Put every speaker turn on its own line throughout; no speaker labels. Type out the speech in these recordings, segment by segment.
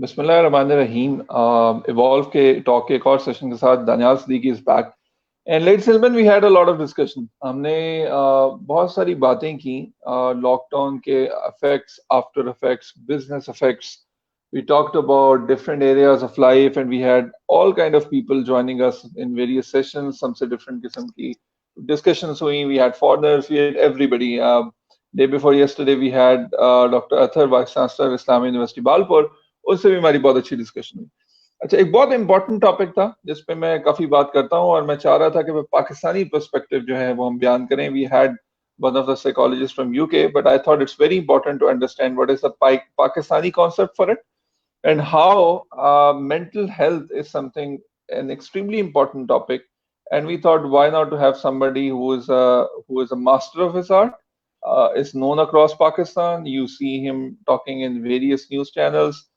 बिस्मिल्लाहिर्रहमानिर्रहीम। इवॉल्व के टॉक के एक और सेशन के साथ Daniyal Siddiqui is back and ladies and gentleman we had a lot of discussion. हमने बहुत सारी बातें की, लॉकडाउन के effects, after effects, business effects. We talked about different areas of life and we had all kind of people joining us in various sessions. Some से different किस्म की discussions हुई. We had foreigners, we had everybody. Day before yesterday we had Dr. Athar, Vice Chancellor, Islamic University Balpur. उससे भी हमारी बहुत अच्छी discussion हुई. अच्छा, एक बहुत इंपॉर्टेंट टॉपिक था जिस पे मैं काफी बात करता हूँ और मैं चाह रहा था कि मैं पाकिस्तानी पर्सपेक्टिव जो है वो हम बयान करें. We had one of the psychologists from UK, but I thought it's very important to understand what is the Pakistani concept for it and how mental health is something, an extremely important topic. And we thought, why not to have somebody who is a master of his art, is known across Pakistan. You see him talking in various news channels.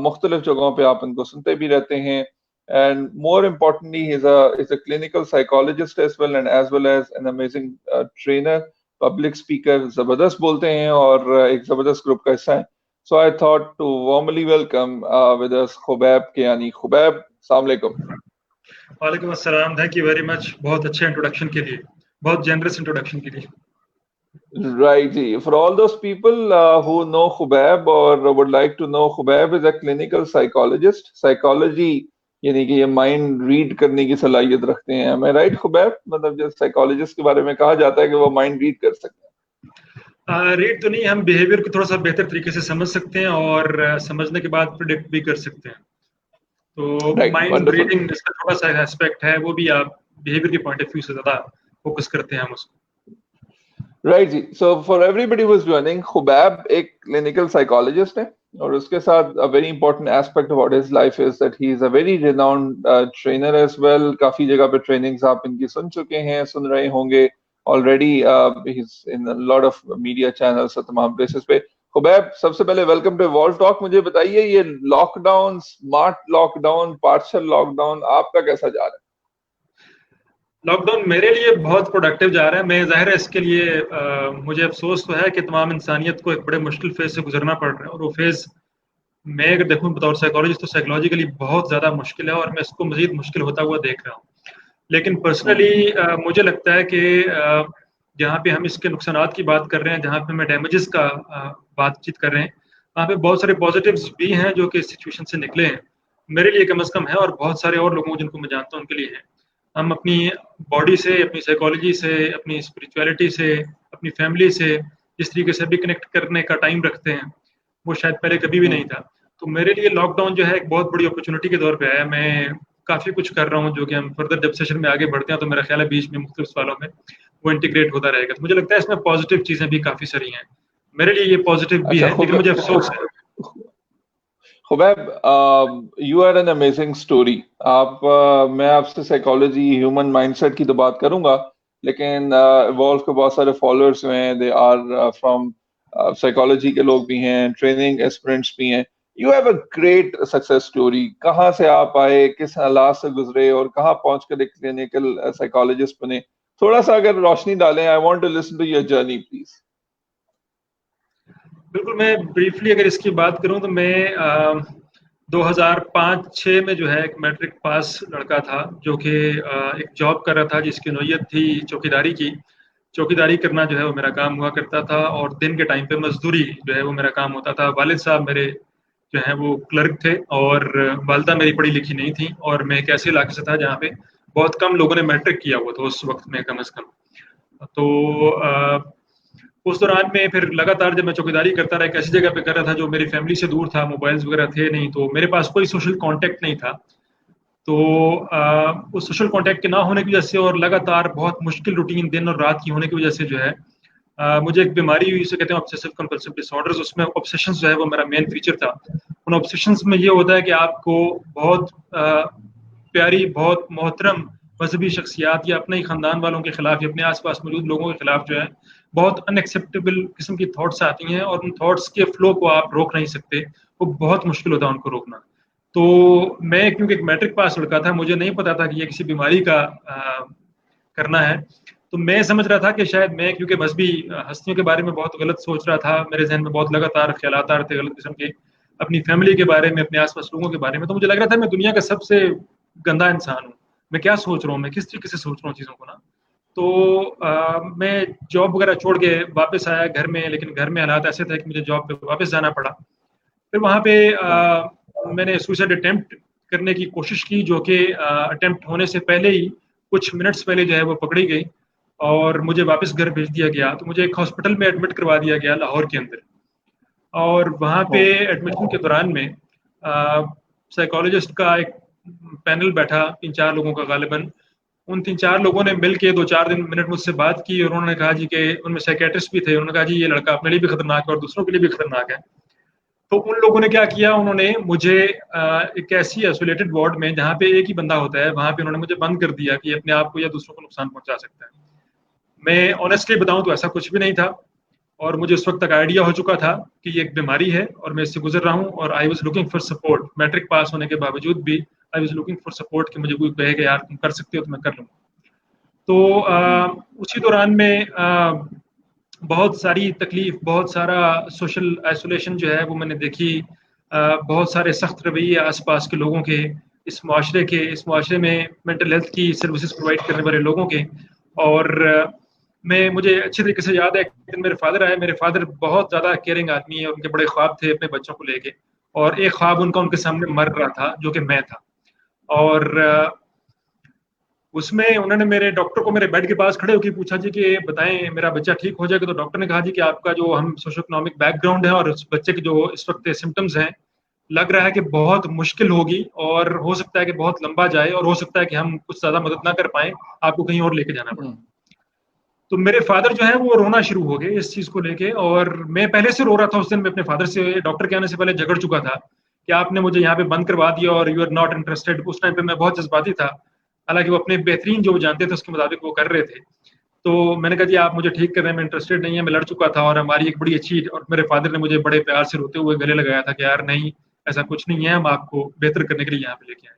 मुख्तलिफ जगहों पे आप इनको सुनते भी रहते हैं. And more importantly, he's a clinical psychologist as well as an amazing trainer, public speaker. जबरदस्त बोलते हैं और एक जबरदस्त ग्रुप का हिस्सा है. So I thought to warmly welcome with us Khubaib Kiani. Khubaib, Assalamu alaikum.
वालेकुम अस्सलाम. थैंक यू वेरी मच, बहुत अच्छे इंट्रोडक्शन के लिए, बहुत जेनरस इंट्रोडक्शन के लिए.
Right, ji. For all those people who know Khubaib or would like to know, Khubaib is a clinical psychologist. Psychology यानी कि ये माइंड रीड करने की सलाहियत रखते हैं. मैं राइट खुबैब? मतलब जो साइकोलॉजिस्ट के बारे में कहा जाता है कि वो माइंड रीड कर सकते हैं.
रीड तो नहीं, हम बिहेवियर को थोड़ा सा बेहतर तरीके से समझ सकते हैं और समझने के बाद प्रिडिक्ट भी कर सकते हैं. तो माइंड रीडिंग इसका थोड़ा सा एस्पेक्ट है, वो भी आप बिहेवियर के पॉइंट ऑफ व्यू से ज्यादा फोकस करते हैं हम उसको.
राइट जी. So for everybody who is joining, Khubaib एक क्लिनिकल साइकोलॉजिस्ट है और उसके साथ a very important aspect about his life is that he is a very renowned trainer as well. काफी जगह पे ट्रेनिंग्स आप इनकी सुन चुके हैं, सुन रहे होंगे already. He's in a lot of media channels और तमाम प्लेसेस पे. खुबैब, सबसे पहले वेलकम टू वॉल्व टॉक. मुझे बताइए, ये lockdown, smart lockdown, partial lockdown आपका कैसा जा रहा है?
लॉकडाउन मेरे लिए बहुत प्रोडक्टिव जा रहा है. मैं जाहिर है इसके लिए मुझे अफसोस तो है कि तमाम इंसानियत को एक बड़े मुश्किल फेज से गुजरना पड़ रहा है और वो फेज मैं अगर देखूं बतौर साइकोलॉजिस्ट तो साइकोलॉजिकली बहुत ज्यादा मुश्किल है और मैं इसको मजीद मुश्किल होता हुआ देख रहा हूँ. लेकिन पर्सनली मुझे लगता है कि जहाँ पे हम इसके नुकसानात की बात कर रहे हैं, जहाँ पे हमें डैमेजेस का बातचीत कर रहे हैं, वहाँ पे बहुत सारे पॉजिटिव्स भी हैं जो कि इस सिचुएशन से निकले हैं. मेरे लिए कम अज कम है और बहुत सारे और लोगों जिनको मैं जानता हूँ उनके लिए है. हम अपनी बॉडी से, अपनी साइकोलॉजी से, अपनी स्पिरिचुअलिटी से, अपनी फैमिली से जिस तरीके से भी कनेक्ट करने का टाइम रखते हैं वो शायद पहले कभी भी नहीं था. तो मेरे लिए लॉकडाउन जो है एक बहुत बड़ी अपॉर्चुनिटी के तौर पे आया. मैं काफी कुछ कर रहा हूँ जो कि हम फर्दर जब सेशन में आगे बढ़ते हैं तो मेरा ख्याल है बीच में मुख्तलिफ सवालों में वो इंटीग्रेट होता रहेगा. तो मुझे लगता है इसमें पॉजिटिव चीजें भी काफी सारी हैं. मेरे लिए ये पॉजिटिव भी है, लेकिन मुझे अफसोस है.
Khubaib, you are an amazing story. मैं आपसे साइकोलॉजी, ह्यूमन माइंडसेट की तो बात करूंगा, लेकिन इवॉल्व के बहुत सारे फॉलोअर्स हैं. दे आर फ्रॉम साइकोलॉजी के लोग भी हैं, ट्रेनिंग एस्पिरेंट्स भी हैं. You have a great success story. कहाँ से आप आए, किस हालात से गुजरे और कहाँ पहुंचकर एक क्लिनिकल साइकोलॉजिस्ट बने? थोड़ा सा अगर रोशनी डालें. I want to listen to your journey please.
बिल्कुल, मैं ब्रीफली अगर इसकी बात करूं तो मैं 2005-6 में जो है एक मैट्रिक पास लड़का था जो कि एक जॉब कर रहा था जिसकी नौयत थी चौकीदारी की. चौकीदारी करना जो है वो मेरा काम हुआ करता था और दिन के टाइम पे मजदूरी जो है वो मेरा काम होता था. वालिद साहब मेरे जो है वो क्लर्क थे और वालदा मेरी पढ़ी लिखी नहीं थी और मैं एक ऐसे इलाके से था जहाँ पे बहुत कम लोगों ने मैट्रिक किया हुआ था उस वक्त में, कम अज कम. तो उस दौरान में फिर लगातार जब मैं चौकीदारी करता रहा, एक ऐसी जगह पे कर रहा था जो मेरी फैमिली से दूर था, मोबाइल्स वगैरह थे नहीं, तो मेरे पास कोई सोशल कांटेक्ट नहीं था. तो उस सोशल कांटेक्ट के ना होने की वजह से और लगातार बहुत मुश्किल रूटीन दिन और रात की होने की वजह से जो है मुझे एक बीमारी हुई, इसे कहते हैं ऑब्सेसिव कंपल्सिव डिसऑर्डर्स. उसमें ऑब्सेशंस जो है वो मेरा मेन फीचर था. उन ऑब्सेशंस में ये होता है कि आपको बहुत प्यारी, बहुत मोहतरम मजहबी शख्सियात या अपने ही खानदान वालों के खिलाफ या अपने आसपास मौजूद लोगों के खिलाफ जो है बहुत अनएक्सेप्टेबल किस्म की थॉट्स आती हैं और उन थॉट्स के फ्लो को आप रोक नहीं सकते. वो बहुत मुश्किल होता है उनको रोकना. तो मैं क्योंकि एक मैट्रिक पास लड़का था, मुझे नहीं पता था कि ये किसी बीमारी का करना है. तो मैं समझ रहा था कि शायद मैं क्योंकि मजहबी हस्तियों के बारे में बहुत गलत सोच रहा था, मेरे जहन में बहुत लगातार ख्यालात आ रहे थे गलत किस्म के. अपनी फैमिली के बारे में, अपने आसपास लोगों के बारे में, तो मुझे लग रहा था मैं दुनिया का सबसे गंदा इंसान हूँ। मैं क्या सोच रहा हूँ, मैं किस तरीके से सोच रहा हूँ चीज़ों को ना। तो मैं जॉब वगैरह छोड़ के वापस आया घर में, लेकिन घर में हालात ऐसे थे कि मुझे जॉब पे वापस जाना पड़ा। फिर वहाँ पे मैंने सुसाइड अटेम्प्ट करने की कोशिश की, जो कि अटेम्प्ट होने से पहले ही कुछ मिनट्स पहले जो है वो पकड़ी गई और मुझे वापस घर भेज दिया गया। तो मुझे एक हॉस्पिटल में एडमिट करवा दिया गया लाहौर के अंदर। और वहाँ पे एडमिशन के दौरान में साइकोलॉजिस्ट का एक पैनल बैठा, 3-4 लोगों का गालिबन। उन 3-4 लोगों ने मिल के 2-4 मिनट मुझसे बात की और उन्होंने कहा जी कि उनमें साइकेट्रिस्ट भी थे। उन्होंने कहा जी ये लड़का अपने लिए भी खतरनाक है और दूसरों के लिए भी खतरनाक है। तो उन लोगों ने क्या किया, उन्होंने मुझे एक ऐसी आइसोलेटेड वार्ड में जहाँ पे एक ही बंदा होता है, वहां पे उन्होंने मुझे बंद कर दिया कि अपने आप को या दूसरों को नुकसान पहुंचा सकता है। मैं ऑनेस्टली बताऊं तो ऐसा कुछ भी नहीं था, और मुझे उस वक्त तक आइडिया हो चुका था कि ये एक बीमारी है और मैं इससे गुजर रहा हूँ। और I was looking for support. Matric pass होने के बावजूद भी I was looking for support कि मुझे कोई कहे कि यार तुम कर सकते हो तो मैं कर लूँ। तो उसी दौरान में बहुत सारी तकलीफ, बहुत सारा सोशल आइसोलेशन जो है वो मैंने देखी। बहुत सारे सख्त रवैये आसपास के लोगों के, इस माशरे में मेंटल हेल्थ की सर्विसेज प्रोवाइड करने वाले लोगों के। और मुझे अच्छे तरीके से याद है, एक दिन मेरे फादर आए। मेरे फादर बहुत ज़्यादा केयरिंग आदमी है, उनके बड़े ख्वाब थे अपने बच्चों को लेके, और एक ख्वाब उनका उनके सामने मर रहा था जो कि मैं था। और उसमें उन्होंने मेरे डॉक्टर को मेरे बेड के पास खड़े होकर पूछा जी कि बताएं मेरा बच्चा ठीक हो जाएगा। तो डॉक्टर ने कहा जी कि आपका जो हम सोशो इकोनॉमिक बैकग्राउंड है और उस बच्चे के जो इस वक्त सिम्टम्स हैं, लग रहा है कि बहुत मुश्किल होगी और हो सकता है कि बहुत लंबा जाए और हो सकता है कि हम कुछ ज्यादा मदद ना कर पाए, आपको कहीं और लेके जाना पड़े। तो मेरे फादर जो है वो रोना शुरू हो गए इस चीज को लेके। और मैं पहले से रो रहा था उस दिन। मैं अपने फादर से डॉक्टर के आने से पहले झगड़ चुका था कि आपने मुझे यहाँ पे बंद करवा दिया और यू आर नॉट इंटरेस्टेड। उस टाइम पे मैं बहुत जज्बाती था, हालांकि वो अपने बेहतरीन जो जानते थे उसके मुताबिक वो कर रहे थे। तो मैंने कहा जी आप मुझे ठीक करने में इंटरेस्टेड नहीं है, मैं लड़ चुका था। और हमारी एक बड़ी अच्छी, और मेरे फादर ने मुझे बड़े प्यार से रोते हुए गले लगाया था कि यार नहीं, ऐसा कुछ नहीं है, हम आपको बेहतर करने के लिए यहाँ पे लेके आए।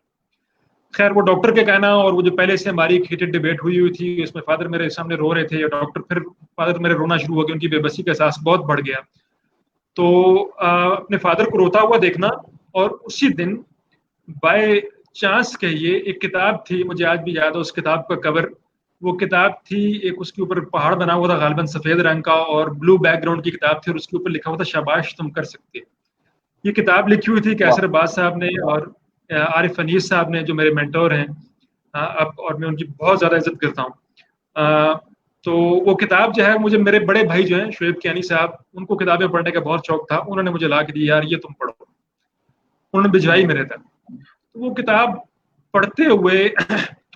खैर वो डॉक्टर के कहना और वो जो पहले से हमारी हीटेड डिबेट हुई हुई थी, उसमें फादर मेरे सामने रो रहे थे, डॉक्टर, फिर फादर मेरे रोना शुरू हो गया, उनकी बेबसी का एहसास बहुत बढ़ गया। तो अपने फादर को रोता हुआ देखना, और उसी दिन बाय चांस कहिए एक किताब थी, मुझे आज भी याद है उस किताब का कवर। वो किताब थी एक, उसके ऊपर पहाड़ बना हुआ था गालिबन सफेद रंग का, और ब्लू बैकग्राउंड की किताब थी, और उसके ऊपर लिखा हुआ था शाबाश तुम कर सकते। ये किताब लिखी हुई थी कैसर अब्बास साहब ने और आरिफ अनीस साहब ने, जो मेरे मेंटोर हैं अब, और मैं उनकी बहुत ज्यादा इज्जत करता हूँ। तो वो किताब जो है, मुझे मेरे बड़े भाई जो हैं शुएब कियानी साहब, उनको किताबें पढ़ने का बहुत शौक था। उन्होंने मुझे ला के दी, यार ये तुम पढ़ो। उन्होंने भिजवाई मेरे तक। तो वो किताब पढ़ते हुए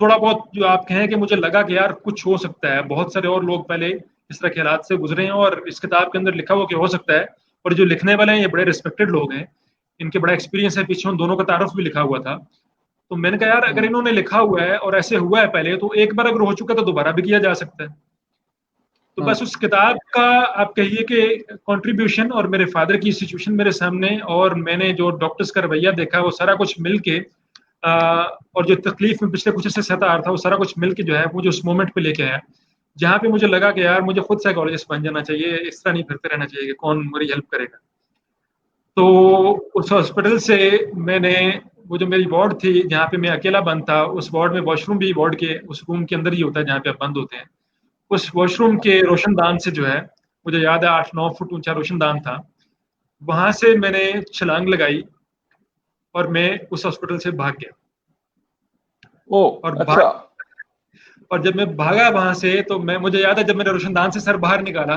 थोड़ा बहुत जो आप कहें कि मुझे लगा कि यार कुछ हो सकता है, बहुत सारे और लोग पहले इस तरह के हालात से गुजरे हैं और इस किताब के अंदर लिखा हुआ कि हो सकता है। और जो लिखने वाले हैं ये बड़े रिस्पेक्टेड लोग हैं, इनके बड़ा एक्सपीरियंस है, पीछे उन दोनों का तारुफ भी लिखा हुआ था। तो मैंने कहा यार अगर इन्होंने लिखा हुआ है और ऐसे हुआ है पहले, तो एक बार अगर हो चुका तो दोबारा भी किया जा सकता है। तो बस उस किताब का आप कहिए कि कंट्रीब्यूशन और मेरे फादर की सिचुएशन मेरे सामने, और मैंने जो डॉक्टर्स का रवैया देखा, वो सारा कुछ मिल के और जो तकलीफ में पिछले कुछ ऐसे सता आ रहा था, वो सारा कुछ मिल के जो है मुझे उस मोमेंट पे लेके आया, जहाँ पे मुझे लगा कि यार मुझे खुद साइकोलॉजिस्ट बन जाना चाहिए, इस तरह नहीं फिरते रहना चाहिए कि कौन मेरी हेल्प करेगा। तो उस हॉस्पिटल से मैंने, वो जो मेरी वार्ड थी जहाँ पे मैं अकेला बंद था, उस वार्ड में वॉशरूम भी वार्ड के उस रूम के अंदर ही होता है जहाँ पे आप बंद होते हैं। उस वॉशरूम के रोशनदान से जो है, मुझे याद है 8-9 फुट ऊंचा रोशनदान था, वहां से मैंने छलांग लगाई और मैं उस हॉस्पिटल से भाग गया। और
अच्छा।
और जब मैं भागा वहां से, तो मुझे याद है जब मैंने रोशनदान से सर बाहर निकाला,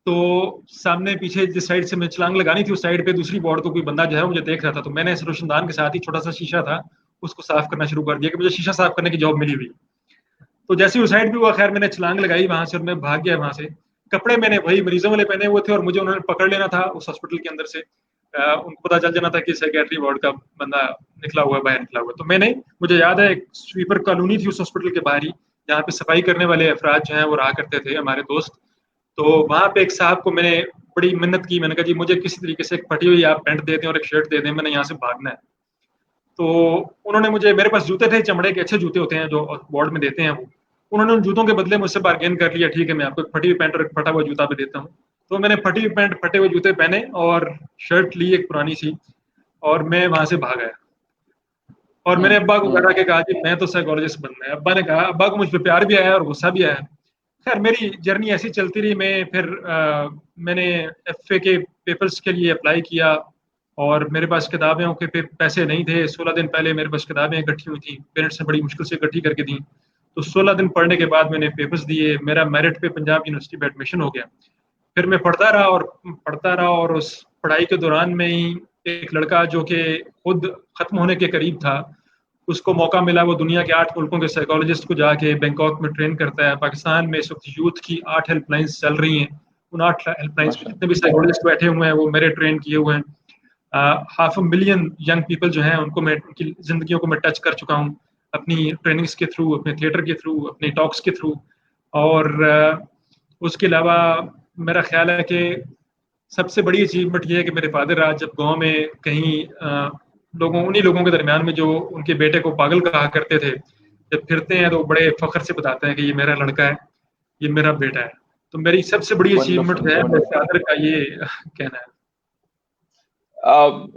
तो सामने पीछे जिस साइड से मैं छलांग लगानी थी, उस साइड पे दूसरी वार्ड को कोई बंदा जो है मुझे देख रहा था। तो मैंने इस रोशनदान के साथ ही छोटा सा शीशा था, उसको साफ करना शुरू कर दिया कि मुझे शीशा साफ करने की जॉब मिली हुई। तो जैसे उस साइड भी हुआ, खैर मैंने छलांग लगाई वहां से और मैं भाग गया वहां से। कपड़े मैंने वही मरीजों वाले पहने हुए थे और मुझे उन्होंने पकड़ लेना था उस हॉस्पिटल के अंदर से। उनको पता चल जाना था कि साइकेट्री वार्ड का बंदा निकला हुआ है, बाहर निकला हुआ है। तो मैंने, मुझे याद है एक स्वीपर कॉलोनी थी उस हॉस्पिटल के बाहर ही, जहाँ पे सफाई करने वाले अफराज जो हैं वो रहा करते थे, हमारे दोस्त। तो वहां पे एक साहब को मैंने बड़ी मिन्नत की, मैंने कहा जी मुझे किसी तरीके से एक फटी हुई आप पैंट दे दें और एक शर्ट दे दें, मैंने यहाँ से भागना है। तो उन्होंने मुझे, मेरे पास जूते थे चमड़े के, अच्छे जूते होते हैं जो वार्ड में देते हैं वो, उन्होंने उन जूतों के बदले मुझसे बार्गेन कर लिया, ठीक है मैं आपको एक फटी हुई पैंट और एक फटा हुआ जूता भी देता हूँ, तो मैंने फटी हुई पैंट, फटे हुए जूते पहने और शर्ट ली एक पुरानी सी, और मैं वहां से भाग आया। और मैंने अब्बा को घर आके कहा कि मैं तो साइकोलॉजिस्ट बनना है। अब्बा ने कहा, अब्बा को मुझ पर प्यार भी आया और गुस्सा भी आया। खैर मेरी जर्नी ऐसी चलती रही। मैं फिर मैंने एफए के पेपर्स के लिए अप्लाई किया, और मेरे पास किताबें के पैसे नहीं थे। 16 दिन पहले मेरे पास किताबें इकट्ठी हुई थी, पेरेंट्स ने बड़ी मुश्किल से इकट्ठी करके दी। तो 16 दिन पढ़ने के बाद मैंने पेपर्स दिए, मेरा मेरिट पे पंजाब यूनिवर्सिटी में एडमिशन हो गया। फिर मैं पढ़ता रहा, और उस पढ़ाई के दौरान में ही एक लड़का जो कि खुद खत्म होने के करीब था, उसको मौका मिला, वो दुनिया के 8 मुल्कों के साइकोलॉजिस्ट को जाके बैंकॉक में ट्रेन करता है। पाकिस्तान में इस वक्त यूथ की 8 हेल्पलाइंस चल रही हैं। उन 8 हेल्पलाइंस पे जितने भी साइकोलॉजिस्ट बैठे हुए हैं वो मेरे ट्रेन किए हुए हैं। 500,000 यंग पीपल जो हैं उनको मैं, उनकी जिंदगियों को मैं टच कर चुका हूँ अपनी ट्रेनिंग्स के थ्रू, अपने थिएटर के थ्रू, अपने टॉक्स के थ्रू। और उसके अलावा मेरा ख्याल है कि सबसे बड़ी अचीवमेंट ये है कि मेरे फादर आज जब गांव में कहीं उन्हीं लोगों के दरमियान में जो उनके बेटे को पागल कहा करते थे, जब फिरते हैं तो बड़े फख्र से बताते हैं कि ये मेरा लड़का है, ये मेरा बेटा है। तो मेरी सबसे बड़ी अचीवमेंट है मेरे फादर का ये कहना है।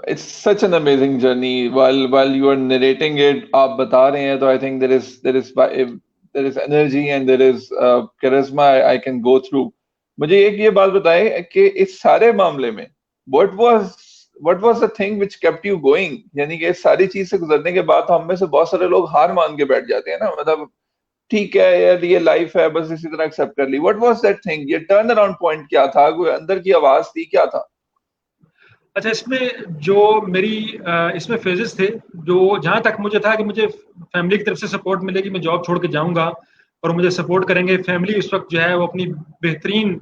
It's such an amazing journey. While you are narrating it, आप बता रहे हैं तो I think there is energy and there is charisma I can go through. मुझे एक ये बात बताएं कि इस सारे मामले में what was the thing which kept you going? यानी कि इस सारी चीज से गुजरने के बाद हम में से बहुत सारे लोग हार मान के बैठ जाते हैं ना, मतलब ठीक है यार ये लाइफ है, बस इसी तरह एक्सेप्ट कर ली। What was that thing? ये टर्न अराउंड पॉइंट क्या था? कोई अंदर की आवाज थी, क्या था?
अच्छा, इसमें जो मेरी इसमें फेजेस थे, जो जहां तक मुझे था कि मुझे फैमिली की तरफ से सपोर्ट मिलेगी, मैं जॉब छोड़ के जाऊंगा और मुझे सपोर्ट करेंगे। फैमिली उस वक्त जो है वो अपनी बेहतरीन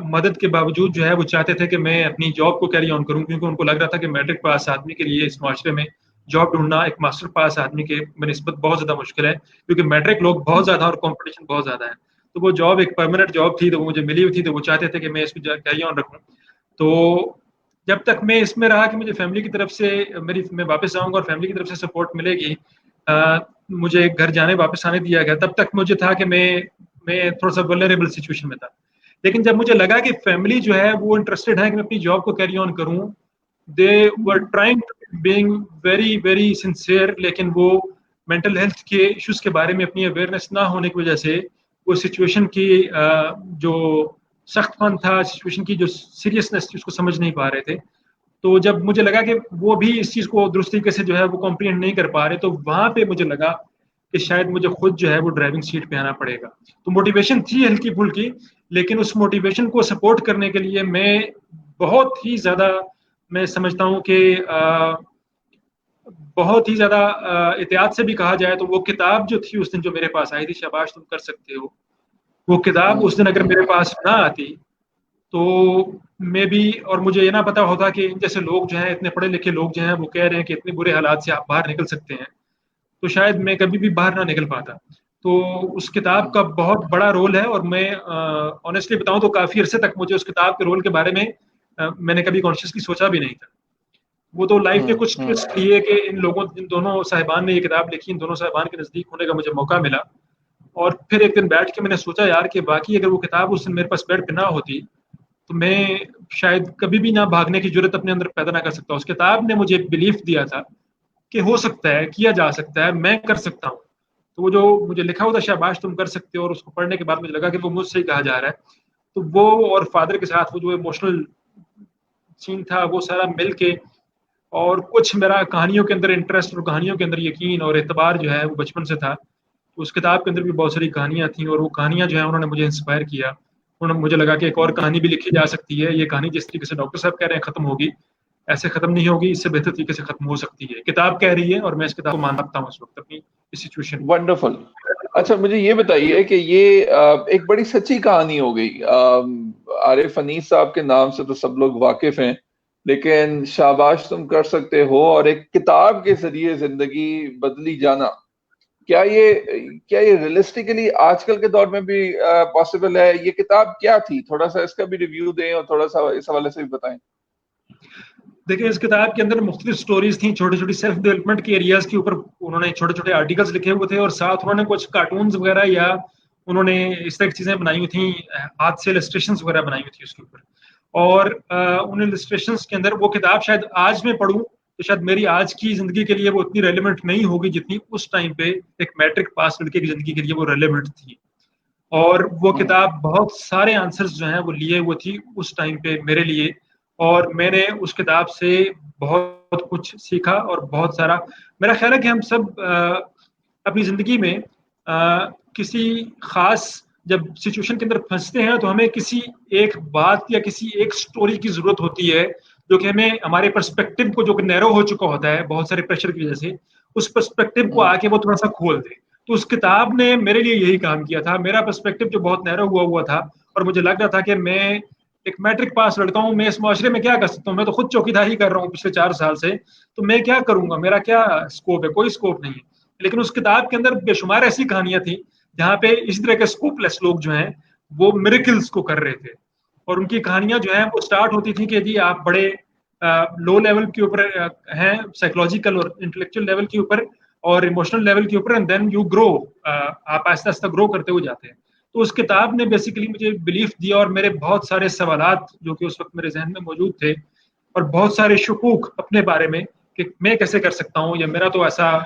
मदद के बावजूद जो है वो चाहते थे कि मैं अपनी जॉब को कैरी ऑन करूं, क्योंकि उनको लग रहा था कि मैट्रिक पास आदमी के लिए इस माशरे में जॉब ढूंढना एक मास्टर पास आदमी के बनिस्बत बहुत ज्यादा मुश्किल है, क्योंकि मैट्रिक लोग बहुत ज्यादा और कॉम्पिटिशन बहुत ज्यादा है। तो वो जॉब एक परमानेंट जॉब थी, तो वो मुझे मिली हुई थी, तो वो चाहते थे कि मैं इसको कैरी ऑन रखूं। तो जब तक मैं इसमें रहा कि मुझे फैमिली की तरफ से मैं वापस आऊंगा और फैमिली की तरफ से सपोर्ट मिलेगी, मुझे घर जाने वापस आने दिया गया, तब तक मुझे था कि मैं थोड़ा सा वल्नरेबल सिचुएशन में था। लेकिन जब मुझे लगा कि फैमिली जो है वो इंटरेस्टेड है कि मैं अपनी जॉब को कैरी ऑन करूं, they were trying being very very sincere, लेकिन वो मेंटल हेल्थ के इश्यूज के बारे में अपनी अवेयरनेस ना होने की वजह से वो सिचुएशन की जो सख्तपन था, सिचुएशन की जो सीरियसनेस थी, उसको समझ नहीं पा रहे थे। तो जब मुझे लगा कि वो भी इस चीज को दुरुस्त तरीके से जो है वो कॉम्प्रिहेंड नहीं कर पा रहे, तो वहां पे मुझे लगा कि शायद मुझे खुद जो है वो ड्राइविंग सीट पे आना पड़ेगा। तो मोटिवेशन थी हल्की फुल्की, लेकिन उस मोटिवेशन को सपोर्ट करने के लिए मैं बहुत ही ज्यादा, मैं समझता हूँ कि बहुत ही ज्यादा एहतियात से भी कहा जाए तो वो किताब जो थी उस दिन जो मेरे पास आई थी, शाबाश तुम कर सकते हो, वो किताब उस दिन अगर मेरे पास ना आती तो मैं भी, और मुझे ये ना पता होता कि इन जैसे लोग जो हैं, इतने पढ़े लिखे लोग जो हैं वो कह रहे हैं कि इतने बुरे हालात से आप बाहर निकल सकते हैं, तो शायद मैं कभी भी बाहर ना निकल पाता। तो उस किताब का बहुत बड़ा रोल है, और मैं ऑनेस्टली बताऊं तो काफी अरसे तक मुझे उस किताब के रोल के बारे में मैंने कभी कॉन्शियसली सोचा भी नहीं था। वो तो लाइफ के कुछ ट्विस्ट लिए कि इन दोनों साहिबान ने ये किताब लिखी, इन दोनों साहिबान के नजदीक होने का मुझे मौका मिला। और फिर एक दिन बैठ के मैंने सोचा यार कि बाकी अगर वो किताब उस दिन मेरे पास बेड पे ना होती तो मैं शायद कभी भी ना भागने की जरूरत अपने अंदर पैदा ना कर सकता। उस किताब ने मुझे बिलीफ दिया था कि हो सकता है, किया जा सकता है, मैं कर सकता हूँ। तो वो जो मुझे लिखा हुआ था शाबाश तुम कर सकते हो, और उसको पढ़ने के बाद मुझे लगा कि वो मुझसे ही कहा जा रहा है। तो वो और फादर के साथ वो जो इमोशनल सीन था वो सारा मिल के, और कुछ मेरा कहानियों के अंदर इंटरेस्ट और कहानियों के अंदर यकीन और एतबार जो है वो बचपन से था। उस किताब के अंदर भी बहुत सारी कहानियां थी, और वो कहानियां जो है उन्होंने मुझे इंस्पायर किया। उन्होंने मुझे लगा कि एक और कहानी भी लिखी जा सकती है, ये कहानी जिस तरीके से डॉक्टर साहब कह रहे हैं खत्म होगी, ऐसे खत्म नहीं होगी, इससे बेहतर तरीके से खत्म हो सकती है। किताब कह रही है और मैं इस किताब को मानता हूँ इस वक्त अपनी इस सिचुएशन।
वंडरफुल। अच्छा मुझे ये बताइए कि ये एक बड़ी सच्ची कहानी हो गई। आरिफ अनीस साहब के नाम से तो सब लोग वाकिफ हैं, लेकिन शाबाश तुम कर सकते हो और एक किताब के जरिए जिंदगी बदली जाना, क्या ये रियलिस्टिकली आजकल के दौर में भी पॉसिबल है? ये किताब क्या थी? थोड़ा सा इसका भी रिव्यू दें और थोड़ा सा इस हवाले से भी बताएं।
देखिए, इस किताब के अंदर मुख्तलिफ स्टोरीज थी, छोटी छोटी सेल्फ डेवलपमेंट के एरियाज के ऊपर उन्होंने छोटे छोटे आर्टिकल्स लिखे हुए थे, और साथ उन्होंने कुछ कार्टून्स वगैरह या उन्होंने इस तरह की चीजें बनाई हुई थी, हाथ से इलस्ट्रेशंस वगैरह बनाई हुई थी उसके ऊपर। और उन इलस्ट्रेशंस के अंदर वो किताब शायद आज मैं पढूं तो शायद मेरी आज की जिंदगी के लिए वो उतनी रेलिवेंट नहीं होगी जितनी उस टाइम पे एक मैट्रिक पास लड़के की जिंदगी के लिए वो रेलिवेंट थी। और वो किताब बहुत सारे आंसर्स जो हैं वो लिए हुए थी उस टाइम पे मेरे लिए, और मैंने उस किताब से बहुत कुछ सीखा। और बहुत सारा मेरा ख्याल है कि हम सब अपनी जिंदगी में किसी खास जब सिचुएशन के अंदर फंसते हैं तो हमें किसी एक बात या किसी एक स्टोरी की जरूरत होती है जो कि हमें हमारे पर्सपेक्टिव को, जो कि नैरो हो चुका होता है बहुत सारे प्रेशर की वजह से, उस पर्सपेक्टिव को आके वो थोड़ा सा खोल दे। तो उस किताब ने मेरे लिए यही काम किया था। मेरा पर्सपेक्टिव जो बहुत नैरो हुआ हुआ था और मुझे लग रहा था कि मैं एक मैट्रिक पास लड़का हूँ, मैं इस मुआशरे में क्या कर सकता हूँ, मैं तो खुद चौकीदारी कर रहा हूँ पिछले 4 साल से, तो मैं क्या करूंगा, मेरा क्या स्कोप है, कोई स्कोप नहीं है। लेकिन उस किताब के अंदर बेशुमार ऐसी कहानियां थी जहाँ पे इसी तरह के स्कोपलेस लोग जो हैं वो मिरेकल्स को कर रहे थे। और उनकी कहानियां जो हैं वो स्टार्ट होती थी कि जी आप बड़े लो लेवल के ऊपर हैं, साइकोलॉजिकल और इंटेलेक्चुअल लेवल के ऊपर और इमोशनल लेवल के ऊपर, एंड देन यू ग्रो, आप आहिस्ता आहिस्ता ग्रो करते हुए जाते हैं। तो उस किताब ने बेसिकली मुझे बिलीफ दिया और मेरे बहुत सारे सवालात जो कि उस वक्त मेरे जहन में मौजूद थे और बहुत सारे शुकूक अपने बारे में कि मैं कैसे कर सकता हूँ, या मेरा तो ऐसा